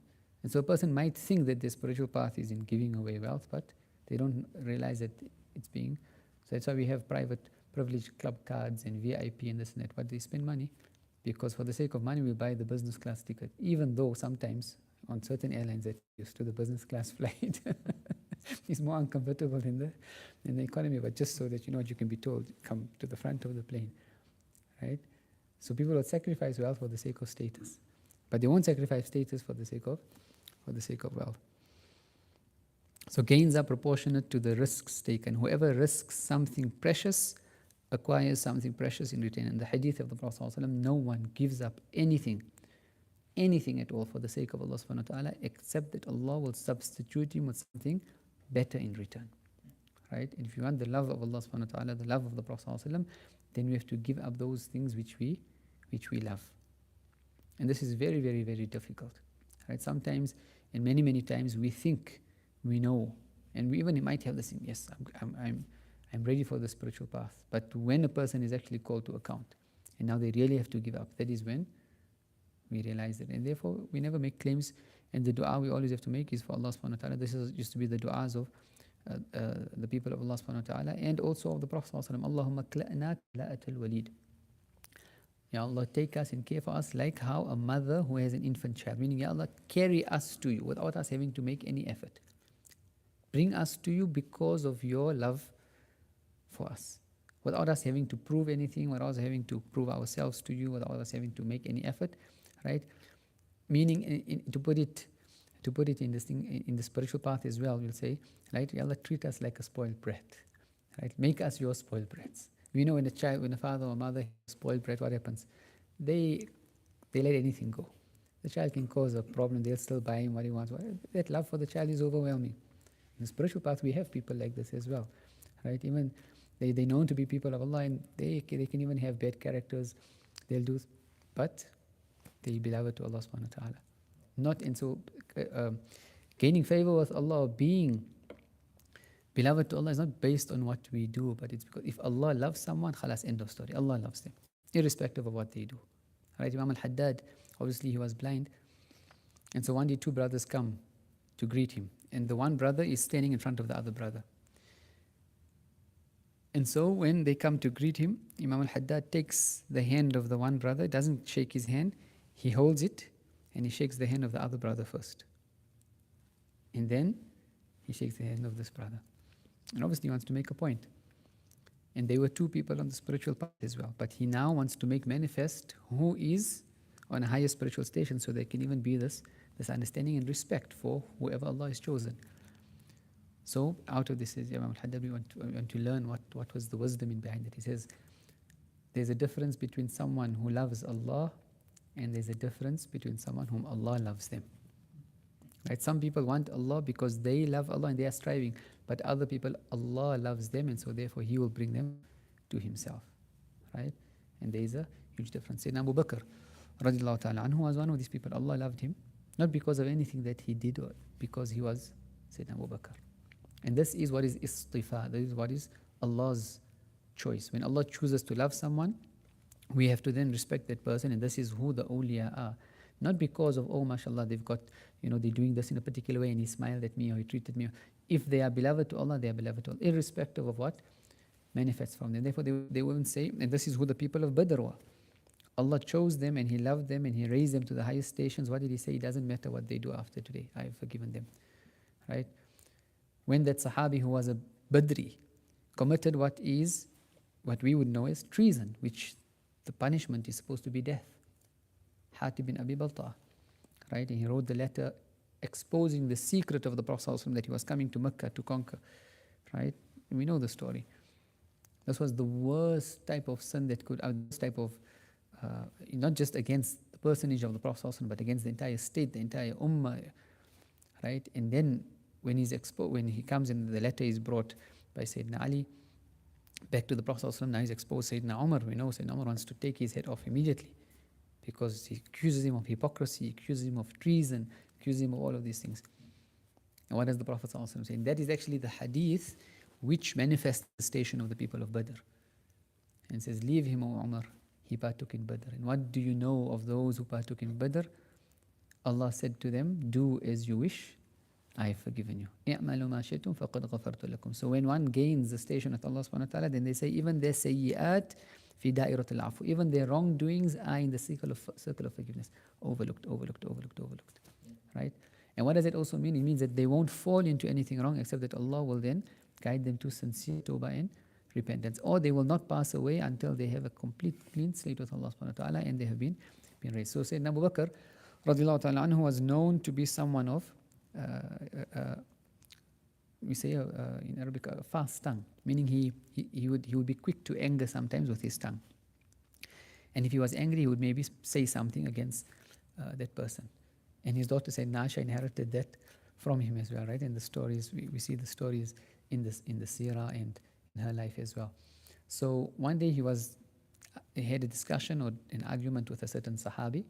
And so a person might think that their spiritual path is in giving away wealth, but they don't realize that it's being. So that's why we have private privileged club cards and VIP and this and that. But they spend money because for the sake of money we buy the business class ticket, even though sometimes on certain airlines that used to the business class flight is more uncomfortable than the economy, but just so that you know what you can be told, come to the front of the plane, right? So people will sacrifice wealth for the sake of status, but they won't sacrifice status for the sake of wealth. So gains are proportionate to the risks taken. Whoever risks something precious acquires something precious in return. In the hadith of the Prophet ﷺ, no one gives up anything at all for the sake of Allah subhanahu wa ta'ala, except that Allah will substitute him with something better in return. Right? And if you want the love of Allah subhanahu wa ta'ala, the love of the Prophet ﷺ, then we have to give up those things which we love. And this is very, very, very difficult. Right? Sometimes, and many, many times, we think we know, and we even might have the same, yes, I'm ready for the spiritual path. But when a person is actually called to account, and now they really have to give up, that is when we realize it. And therefore, we never make claims. And the dua we always have to make is for Allah subhanahu wa ta'ala. This used to be the du'as of the people of Allah subhanahu wa ta'ala, and also of the Prophet sallallahu alaihi wasallam. Allahumma kla'na kla'atal walid. Ya Allah, take us and care for us like how a mother who has an infant child, meaning, Ya Allah, carry us to you without us having to make any effort. Bring us to you because of your love for us, without us having to prove anything, without us having to prove ourselves to you, without us having to make any effort, right? Meaning, to put it in this thing, in the spiritual path as well, we'll say, right? Ya Allah, treat us like a spoiled brat, right? Make us your spoiled brats. We know when a father or mother spoiled brat, what happens? They let anything go. The child can cause a problem, they'll still buy him what he wants. That love for the child is overwhelming. In the spiritual path, we have people like this as well, right? Even they're known to be people of Allah, and they can even have bad characters. They'll do, but they're beloved to Allah subhanahu wa ta'ala. Not, and so gaining favor with Allah, or being beloved to Allah, is not based on what we do, but it's because if Allah loves someone, khalas, end of story. Allah loves them, irrespective of what they do. Right? Imam al-Haddad, obviously he was blind, and so one day two brothers come to greet him, and the one brother is standing in front of the other brother. And so when they come to greet him, Imam al-Haddad takes the hand of the one brother, doesn't shake his hand, he holds it, and he shakes the hand of the other brother first. And then he shakes the hand of this brother. And obviously he wants to make a point. And they were two people on the spiritual path as well. But he now wants to make manifest who is on a higher spiritual station, so there can even be this understanding and respect for whoever Allah has chosen. So out of this, says Imam al-Haddad, we want to learn what was the wisdom in behind it. He says, there's a difference between someone who loves Allah, and there's a difference between someone whom Allah loves them. Right? Some people want Allah because they love Allah and they are striving, but other people, Allah loves them, and so therefore He will bring them to Himself. Right? And there is a huge difference. Sayyidina Abu Bakr radiallahu ta'ala anhu was one of these people. Allah loved him, not because of anything that he did, or because he was Sayyidina Abu Bakr. And this is what is istifa, this is what is Allah's choice. When Allah chooses to love someone, we have to then respect that person, and this is who the awliya are. Not because of, oh, mashallah, they've got, they're doing this in a particular way and he smiled at me or he treated me. If they are beloved to Allah, they are beloved to Allah, irrespective of what manifests from them. Therefore, they wouldn't say, and this is who the people of Badr were. Allah chose them and He loved them and He raised them to the highest stations. What did He say? It doesn't matter what they do after today. I have forgiven them. Right? When that Sahabi who was a Badri committed what we would know as treason, which the punishment is supposed to be death. Hatib bin Abi Balta, right? And he wrote the letter exposing the secret of the Prophet ﷺ, that he was coming to Mecca to conquer. right? And we know the story. This was the worst type of sin that could, this type of, not just against the personage of the Prophet ﷺ, but against the entire state, the entire ummah, right? And then when when he comes in, the letter is brought by Sayyidina Ali back to the Prophet ﷺ. Now he's exposed Sayyidina Umar. We know Sayyidina Umar wants to take his head off immediately because he accuses him of hypocrisy, accuses him of treason, accuses him of all of these things. And what does the Prophet ﷺ say? And that is actually the hadith which manifests the station of the people of Badr. And says, leave him, O Umar, he partook in Badr. And what do you know of those who partook in Badr? Allah said to them, do as you wish, I have forgiven you. اعملوا ما شئتم فقد غفرت لكم. So when one gains the station with Allah subhanahu wa ta'ala, then they say even their sayyi'at fi da'irat al-afu, even their wrongdoings are in the circle of forgiveness. Overlooked. Right? And what does it also mean? It means that they won't fall into anything wrong except that Allah will then guide them to sincere tawbah and repentance. Or they will not pass away until they have a complete clean slate with Allah subhanahu wa ta'ala and they have been raised. So Sayyidina Abu Bakr radiallahu ta'ala anhu was known to be someone of we say in Arabic a fast tongue, meaning he would be quick to anger sometimes with his tongue. And if he was angry, he would maybe say something against that person. And his daughter said Nasha inherited that from him as well, right? And the stories, we see the stories in the seerah and in her life as well. So one day he had a discussion or an argument with a certain Sahabi.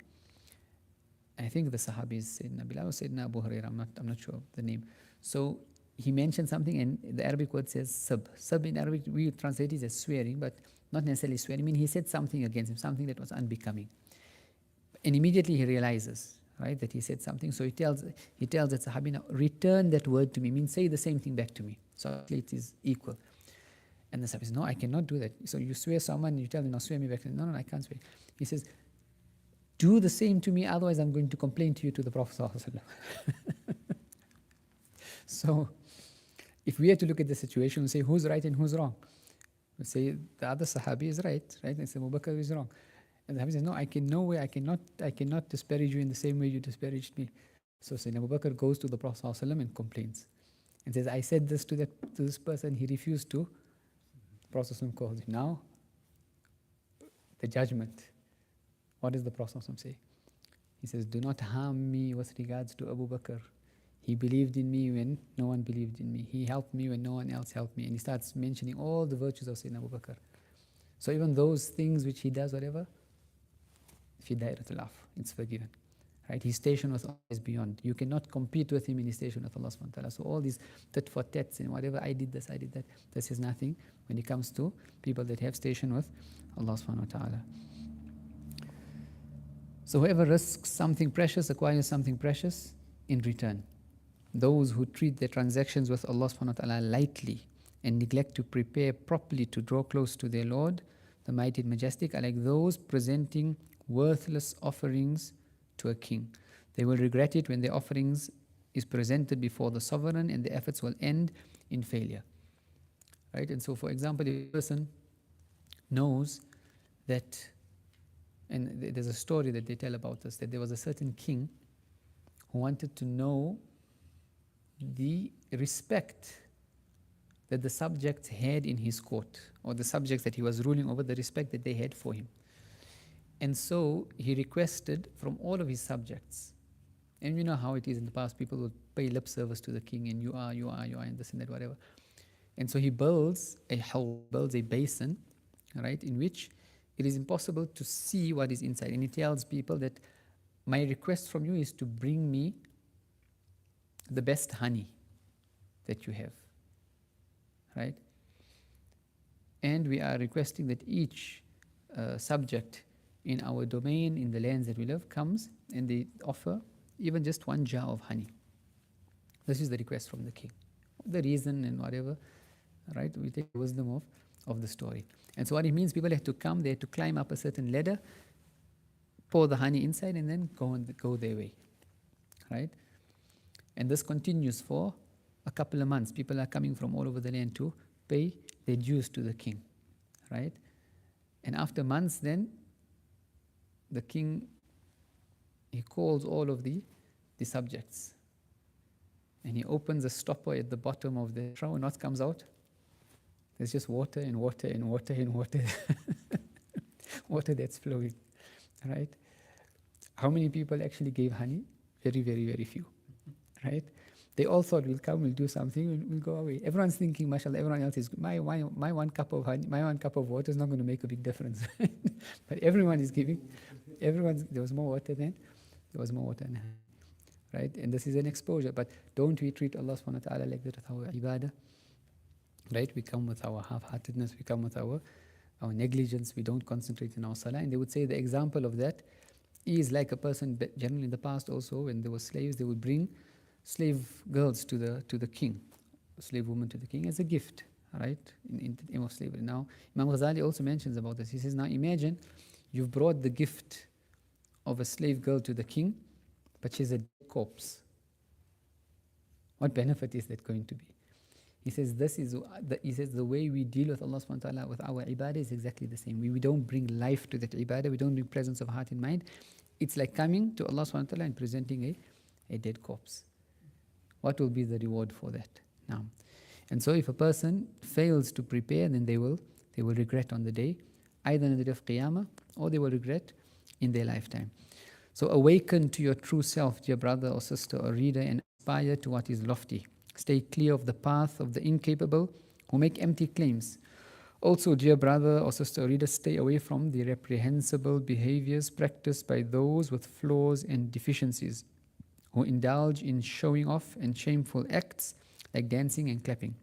I think the Sahabi is Sayyidina Bilal or Sayyidina Abu Hurairah, I'm not sure of the name. So he mentioned something, and the Arabic word says sab. Sab in Arabic, we translate it as swearing, but not necessarily swearing. I mean, he said something against him, something that was unbecoming. And immediately he realizes, right, that he said something. So he tells that Sahabi, now return that word to me, means say the same thing back to me. So it is equal. And the Sahabi says, no, I cannot do that. So you swear someone, you tell them, no, swear me back. No, I can't swear. He says, do the same to me, otherwise I'm going to complain to you to the Prophet ﷺ. So if we had to look at the situation and say who's right and who's wrong, we say the other Sahabi is right? And say Abu Bakr is wrong. And the Sahabi says, no, I cannot disparage you in the same way you disparaged me. So Sayyidina Abu Bakr goes to the Prophet ﷺ and complains. And says, I said this to this person, he refused to. The Prophet ﷺ calls him. Now, the judgment. What does the Prophet ﷺ say? He says, do not harm me with regards to Abu Bakr. He believed in me when no one believed in me. He helped me when no one else helped me. And he starts mentioning all the virtues of Sayyidina Abu Bakr. So even those things which he does, whatever, fi dairatul af, it's forgiven. Right? His station was always beyond. You cannot compete with him in his station with Allah subhanahu wa ta'ala. So all these tit for tats and whatever, I did this, I did that, this is nothing when it comes to people that have station with Allah subhanahu wa ta'ala. So whoever risks something precious acquires something precious in return. Those who treat their transactions with Allah subhanahu wa ta'ala lightly and neglect to prepare properly to draw close to their Lord, the mighty and majestic, are like those presenting worthless offerings to a king. They will regret it when their offerings is presented before the sovereign, and the efforts will end in failure. Right? And so, for example, if a person knows that, and there's a story that they tell about this, that there was a certain king who wanted to know the respect that the subjects had in his court, or the subjects that he was ruling over, the respect that they had for him. And so he requested from all of his subjects, and you know how it is in the past, people would pay lip service to the king, and you are, and this and that, whatever. And so he builds a basin, right, in which it is impossible to see what is inside. And he tells people that my request from you is to bring me the best honey that you have, right? And we are requesting that each subject in our domain, in the lands that we live, comes and they offer even just one jar of honey. This is the request from the king. The reason and whatever, right? We take the wisdom of the story. And so what it means, people have to come, they have to climb up a certain ladder, pour the honey inside, and then go their way, right? And this continues for a couple of months. People are coming from all over the land to pay their dues to the king, right? And after months, then the king, he calls all of the subjects, and he opens a stopper at the bottom of the straw, and what comes out? There's just water and water and water and water, water that's flowing, right? How many people actually gave honey? Very, very, very few, right? They all thought, we'll come, we'll do something, we'll go away. Everyone's thinking, mashallah, everyone else is, my 1 cup of honey, my 1 cup of water is not going to make a big difference. But everyone is giving, there was more water than honey, right? And this is an exposure. But don't we treat Allah subhanahu wa ta'ala like that with our ibadah? Right? We come with our half-heartedness, we come with our negligence, we don't concentrate in our salah. And they would say the example of that is like a person, generally in the past also, when there were slaves, they would bring slave girls to the king, slave women to the king as a gift, right? In the name of slavery. Now, Imam Ghazali also mentions about this. He says, now imagine you've brought the gift of a slave girl to the king, but she's a dead corpse. What benefit is that going to be? He says, the way we deal with Allah subhanahu wa ta'ala with our ibadah is exactly the same. We don't bring life to that ibadah, we don't bring presence of heart and mind. It's like coming to Allah subhanahu wa ta'ala and presenting a dead corpse. What will be the reward for that? Now, and so if a person fails to prepare, then they will regret on the day, either in the day of Qiyamah, or they will regret in their lifetime. So awaken to your true self, dear brother or sister or reader, and aspire to what is lofty. Stay clear of the path of the incapable who make empty claims. Also, dear brother or sister or reader, stay away from the reprehensible behaviors practiced by those with flaws and deficiencies, who indulge in showing off and shameful acts like dancing and clapping.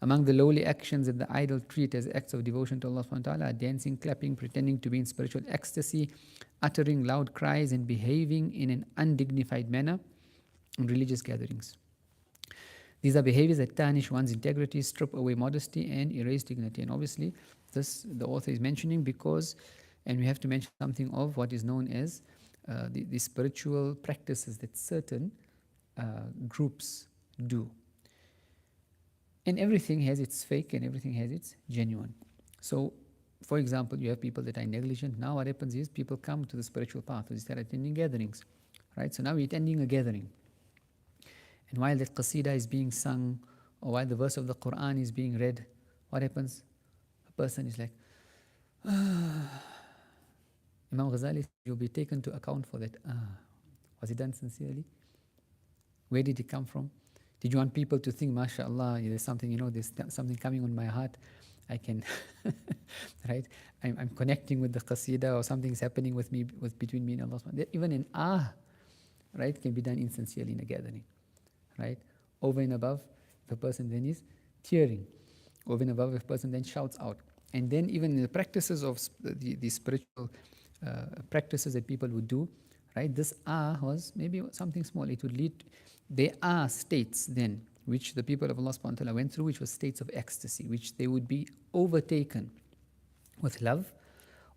Among the lowly actions that the idol treat as acts of devotion to Allah subhanahu wa ta'ala are dancing, clapping, pretending to be in spiritual ecstasy, uttering loud cries, and behaving in an undignified manner in religious gatherings. These are behaviors that tarnish one's integrity, strip away modesty, and erase dignity. And obviously, this the author is mentioning because, and we have to mention something of what is known as the spiritual practices that certain groups do. And everything has its fake and everything has its genuine. So, for example, you have people that are negligent. Now what happens is people come to the spiritual path. They start attending gatherings, right? So now we're attending a gathering. And while that qasida is being sung, or while the verse of the Quran is being read, what happens? A person is like, Imam Ghazali, you'll be taken to account for that. Was it done sincerely? Where did it come from? Did you want people to think, mashallah, there's something, there's something coming on my heart, I can, right? I'm connecting with the qasida, or something's happening with me, between me and Allah. Even an right, can be done insincerely in a gathering, right? Over and above, if a person then is tearing, over and above, if a person then shouts out. And then even in the practices of the spiritual practices that people would do, right? This was maybe something small. It would lead. There are states then which the people of Allah subhanahu wa ta'ala went through, which was states of ecstasy, which they would be overtaken with love,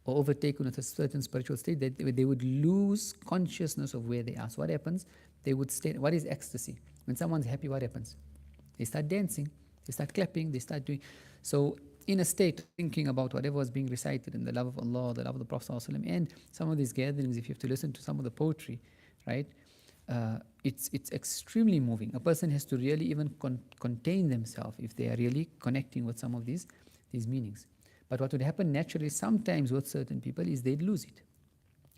or overtaken with a certain spiritual state, that they would lose consciousness of where they are. So what happens? They would stay. What is ecstasy? When someone's happy, what happens? They start dancing, they start clapping, they start doing. So in a state thinking about whatever was being recited in the love of Allah, the love of the Prophet ﷺ, and some of these gatherings, if you have to listen to some of the poetry, right? It's extremely moving. A person has to really even contain themselves if they are really connecting with some of these meanings. But what would happen naturally sometimes with certain people is they'd lose it,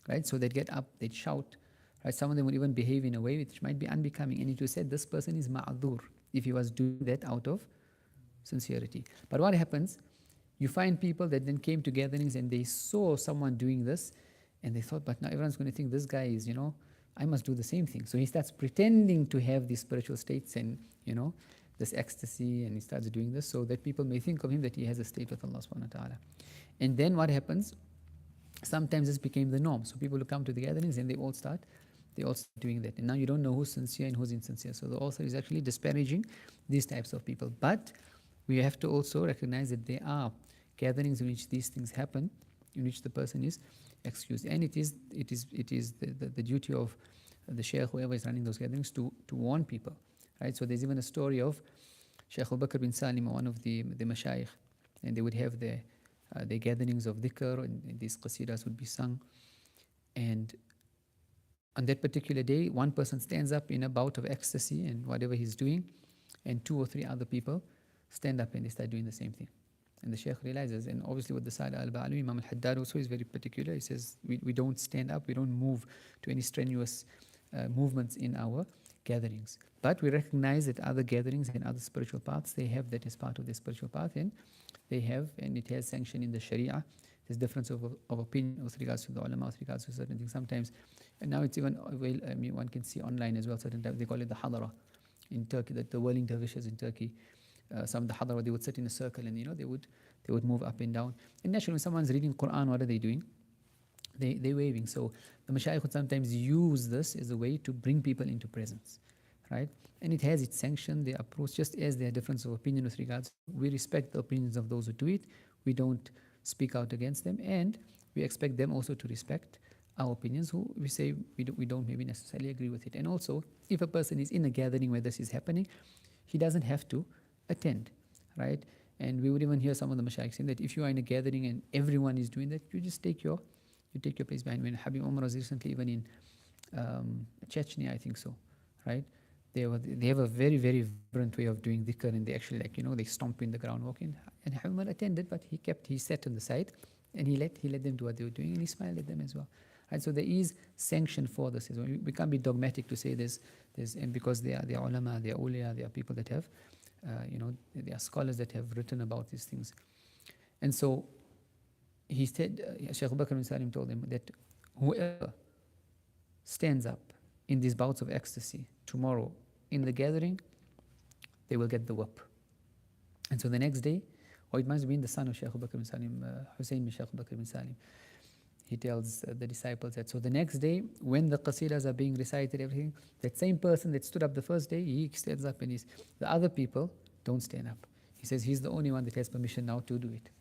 right? So they'd get up, they'd shout, right? Some of them would even behave in a way which might be unbecoming. And it was said this person is ma'adhur if he was doing that out of sincerity. But what happens? You find people that then came to gatherings and they saw someone doing this, and they thought, but now everyone's going to think this guy is, I must do the same thing. So he starts pretending to have these spiritual states and, this ecstasy, and he starts doing this so that people may think of him that he has a state with Allah subhanahu wa ta'ala. And then what happens? Sometimes this became the norm. So people who come to the gatherings and they all start doing that. And now you don't know who's sincere and who's insincere. So the author is actually disparaging these types of people. But we have to also recognize that there are gatherings in which these things happen, in which the person is excused. And it is the duty of the sheikh, whoever is running those gatherings, to warn people, right? So there's even a story of Sheikh Abu Bakr bin Salim, one of the mashayikh, and they would have their gatherings of dhikr, and these qasidas would be sung. And on that particular day, one person stands up in a bout of ecstasy and whatever he's doing, and 2 or 3 other people stand up and they start doing the same thing. And the Shaykh realizes, and obviously with the Sada al-Ba'alawi, Imam al-Haddad also is very particular. He says, we don't stand up, we don't move to any strenuous movements in our gatherings. But we recognize that other gatherings and other spiritual paths, they have that as part of their spiritual path, and they have, and it has sanctioned in the Sharia. There's difference of opinion with regards to the ulama, with regards to certain things. Sometimes, and now it's even, one can see online as well, certain times, they call it the hadara in Turkey, that the whirling dervishes in Turkey. Some of the hadara, they would sit in a circle and they would move up and down. And naturally, when someone's reading Quran, what are they doing? They're waving. So the mashayikh would sometimes use this as a way to bring people into presence, right? And it has its sanction, the approach, just as there are differences of opinion with regards. We respect the opinions of those who do it. We don't speak out against them, and we expect them also to respect our opinions, who we say we don't maybe necessarily agree with it. And also, if a person is in a gathering where this is happening, he doesn't have to attend, right? And we would even hear some of the mashayikh saying that if you are in a gathering and everyone is doing that, you just take your place behind. When Habib Umar was recently even in Chechnya, I think so, right? They have a very, very vibrant way of doing dhikr, and they actually they stomp in the ground, walk in. And Habib Umar attended, but he sat on the side, and he let them do what they were doing, and he smiled at them as well. Right? So there is sanction for this as well. We can't be dogmatic to say there's and because they are ulama, they are awliya, they are people that have there are scholars that have written about these things. And so he said, Shaykh Bakr bin Salim told him that whoever stands up in these bouts of ecstasy tomorrow in the gathering, they will get the whip. And so the next day, or it must have been the son of Shaykh Bakr bin Salim, Hussein bin Shaykh Bakr bin Salim, he tells the disciples that, so the next day, when the qasidas are being recited, everything, that same person that stood up the first day, he stands up, and the other people don't stand up. He says he's the only one that has permission now to do it.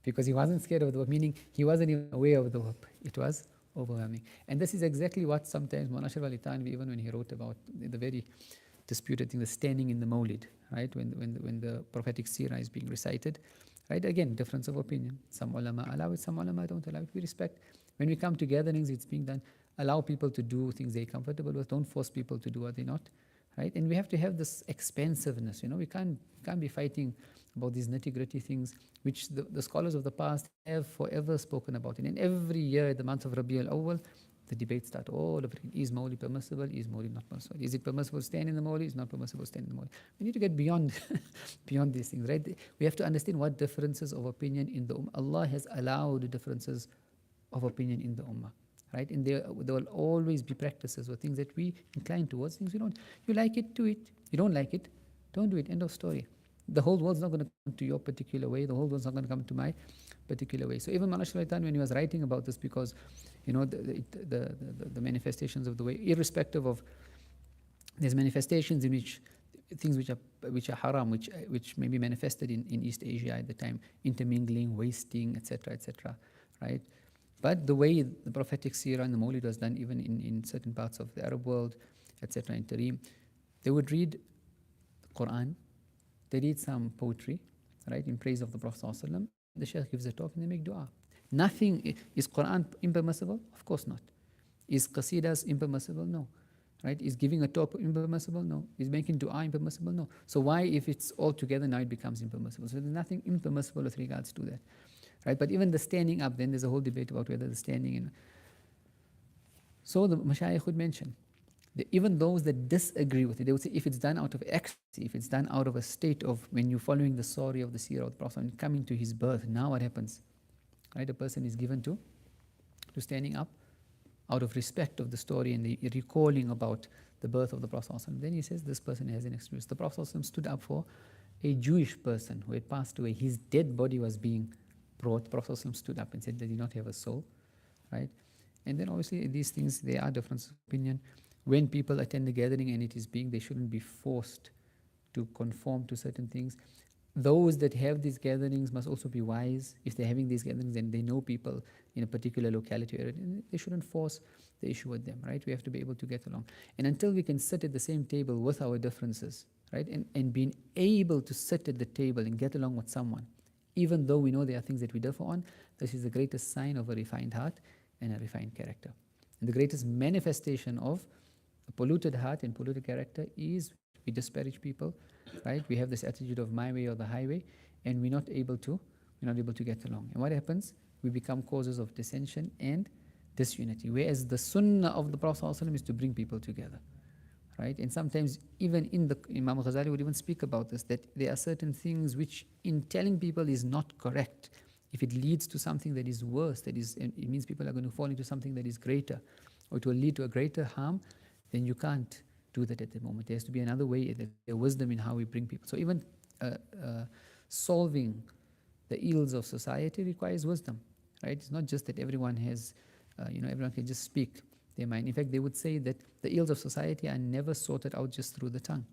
Because he wasn't scared of the whip, meaning he wasn't even aware of the whip. It was overwhelming. And this is exactly what sometimes Mawlana Ashraf Ali Thanvi, even when he wrote about the very disputed thing, the standing in the Mawlid, right, when the prophetic seerah is being recited, right? Again, difference of opinion. Some ulama allow it, some ulama don't allow it. We respect. When we come to gatherings, it's being done. Allow people to do things they're comfortable with. Don't force people to do what they're not, right? And we have to have this expansiveness. We can't be fighting about these nitty-gritty things, which the scholars of the past have forever spoken about. And every year, at the month of Rabi al-Awwal, the debates start all over. Is Mawlid permissible? Is Mawlid not permissible? Is it permissible to stand in the Mawlid? Is it not permissible to stand in the Mawlid? We need to get beyond these things, right? We have to understand what differences of opinion in the Ummah. Allah has allowed differences of opinion in the Ummah, right? And there will always be practices or things that we incline towards, things we don't. You like it, do it. You don't like it, don't do it. End of story. The whole world's not going to come to your particular way. The whole world's not going to come to my particular way. So even Mawlana Ashraf Ali Thanvi, when he was writing about this, because the manifestations of the way, irrespective of, there's manifestations in which things which are haram, which may be manifested in East Asia at the time, intermingling, wasting, etc., right? But the way the prophetic seerah and the Mawlid was done, even in certain parts of the Arab world, etc., in Tareem, they would read the Quran, they read some poetry, right, in praise of the Prophet ﷺ. The Shaykh gives a talk and they make dua. Nothing, is Quran impermissible? Of course not. Is qasidas impermissible? No. Right? Is giving a talk impermissible? No. Is making dua impermissible? No. So why, if it's all together, now it becomes impermissible? So there's nothing impermissible with regards to that. Right? But even the standing up, then there's a whole debate about whether the standing So the mashayikh would mention, even those that disagree with it, they would say if it's done out of ecstasy, if it's done out of a state of when you're following the story of the seerah of the Prophet and coming to his birth, now what happens? Right? A person is given to standing up out of respect of the story and the recalling about the birth of the Prophet. Then he says this person has an excuse. The Prophet stood up for a Jewish person who had passed away. His dead body was being brought. The Prophet stood up and said, "Does he not have a soul?" Right? And then obviously these things, there are differences of opinion. When people attend the gathering and it is being, they shouldn't be forced to conform to certain things. Those that have these gatherings must also be wise. If they're having these gatherings and they know people in a particular locality area, they shouldn't force the issue with them, right? We have to be able to get along. And until we can sit at the same table with our differences, right? And being able to sit at the table and get along with someone, even though we know there are things that we differ on, this is the greatest sign of a refined heart and a refined character. And the greatest manifestation of a polluted heart and polluted character is we disparage people, right? We have this attitude of my way or the highway, and we're not able to get along. And what happens? We become causes of dissension and disunity. Whereas the sunnah of the Prophet ﷺ is to bring people together, right? And sometimes even Imam Ghazali would even speak about this, that there are certain things which in telling people is not correct. If it leads to something that is worse, it means people are going to fall into something that is greater, or it will lead to a greater harm, then you can't do that at the moment. There has to be another way, there's wisdom in how we bring people. So even solving the ills of society requires wisdom, right? It's not just that everyone everyone can just speak their mind. In fact, they would say that the ills of society are never sorted out just through the tongue,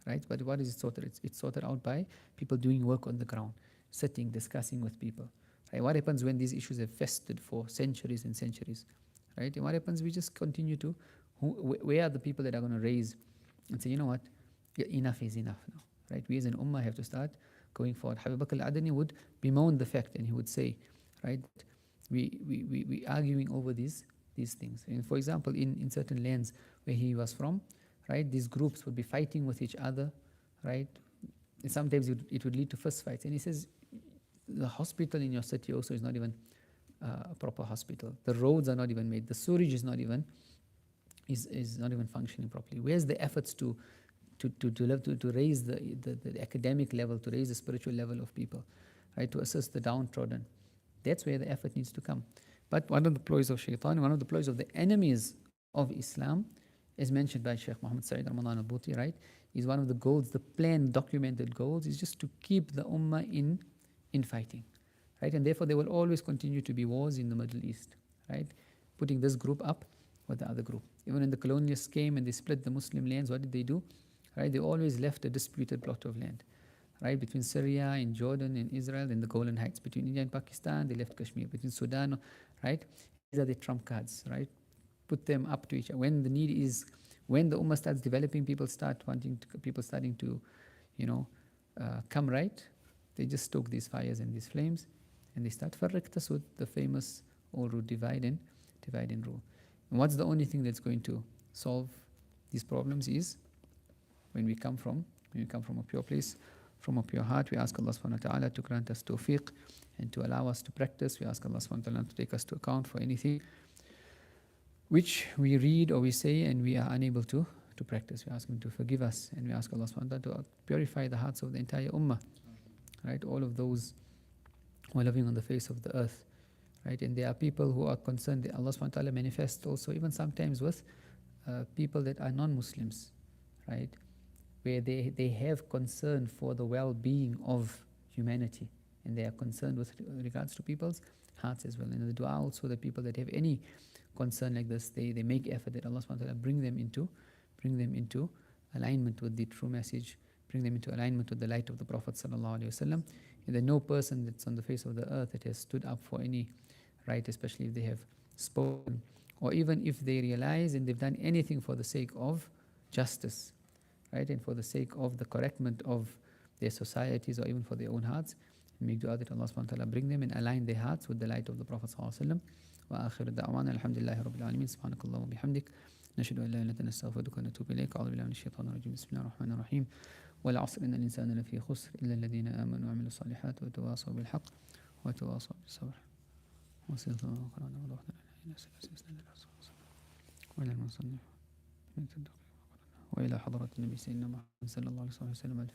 right? But what is it sorted? It's sorted out by people doing work on the ground, sitting, discussing with people. Right? What happens when these issues have festered for centuries and centuries, right? And what happens? We just continue to, where are the people that are going to raise and say, you know what, enough is enough now, right? We as an ummah have to start going forward. Habib Bakr al-Adani would bemoan the fact, and he would say, right, we arguing over these things. And for example, in certain lands where he was from, right, these groups would be fighting with each other, right? And sometimes it would lead to fist fights. And he says, the hospital in your city also is not even a proper hospital. The roads are not even made. The sewage is not even functioning properly. Where's the efforts to raise the academic level, to raise the spiritual level of people, right? To assist the downtrodden. That's where the effort needs to come. But one of the ploys of shaitan, one of the ploys of the enemies of Islam, as mentioned by Sheikh Muhammad Sa'id Ramadan al-Bhuti, right, is one of the goals, the planned, documented goals, is just to keep the ummah in fighting, right? And therefore there will always continue to be wars in the Middle East, right? Putting this group up with the other group. Even when the colonialists came and they split the Muslim lands, what did they do? Right? They always left a disputed plot of land, right? Between Syria and Jordan and Israel and the Golan Heights. Between India and Pakistan, they left Kashmir. Between Sudan, right? These are the trump cards, right? Put them up to each other. When the need is, when the ummah starts developing, people starting to, come right, they just stoke these fires and these flames, and they start farriq tasud, the famous old rule, divide and rule. And what's the only thing that's going to solve these problems is when we come from a pure place, from a pure heart. We ask Allah subhanahu wa ta'ala to grant us tawfiq and to allow us to practice. We ask Allah subhanahu wa ta'ala to take us to account for anything which we read or we say and we are unable to practice. We ask Him to forgive us, and we ask Allah subhanahu wa ta'ala to purify the hearts of the entire ummah, right? All of those who are living on the face of the earth, right? And there are people who are concerned that Allah subhanahu wa ta'ala manifests also even sometimes with people that are non-Muslims, right? Where they have concern for the well-being of humanity, and they are concerned with regards to people's hearts as well. And the dua also, the people that have any concern like this, they make effort that Allah subhanahu wa ta'ala bring them into alignment with the true message, bring them into alignment with the light of the Prophet sallallahu alaihi wasallam, and that no person that's on the face of the earth that has stood up for any right, especially if they have spoken, or even if they realize and they've done anything for the sake of justice, right, and for the sake of the correctment of their societies or even for their own hearts, and make dua that Allah subhanahu wa ta'ala bring them and align their hearts with the light of the Prophet sallallahu alaihi wasallam. وآخر دعوانا الحمد لله رب العالمين سبحانك اللهم وبحمدك نشهد أن لا إله إلا أنت نستغفرك ونتوب إليك أعوذ بالله من الشيطان الرجيم بسم الله الرحمن الرحيم والعصر إن الإنسان لفي خسر إلا الذين آمنوا وعملوا الصالحات وتواصوا بالحق وتواصوا بالصبر وصلى الله وقرأنا وضوحنا إلى سلسلة وإلى المصنف وإلى حضرة النبي سيدنا محمد صلى الله عليه وسلم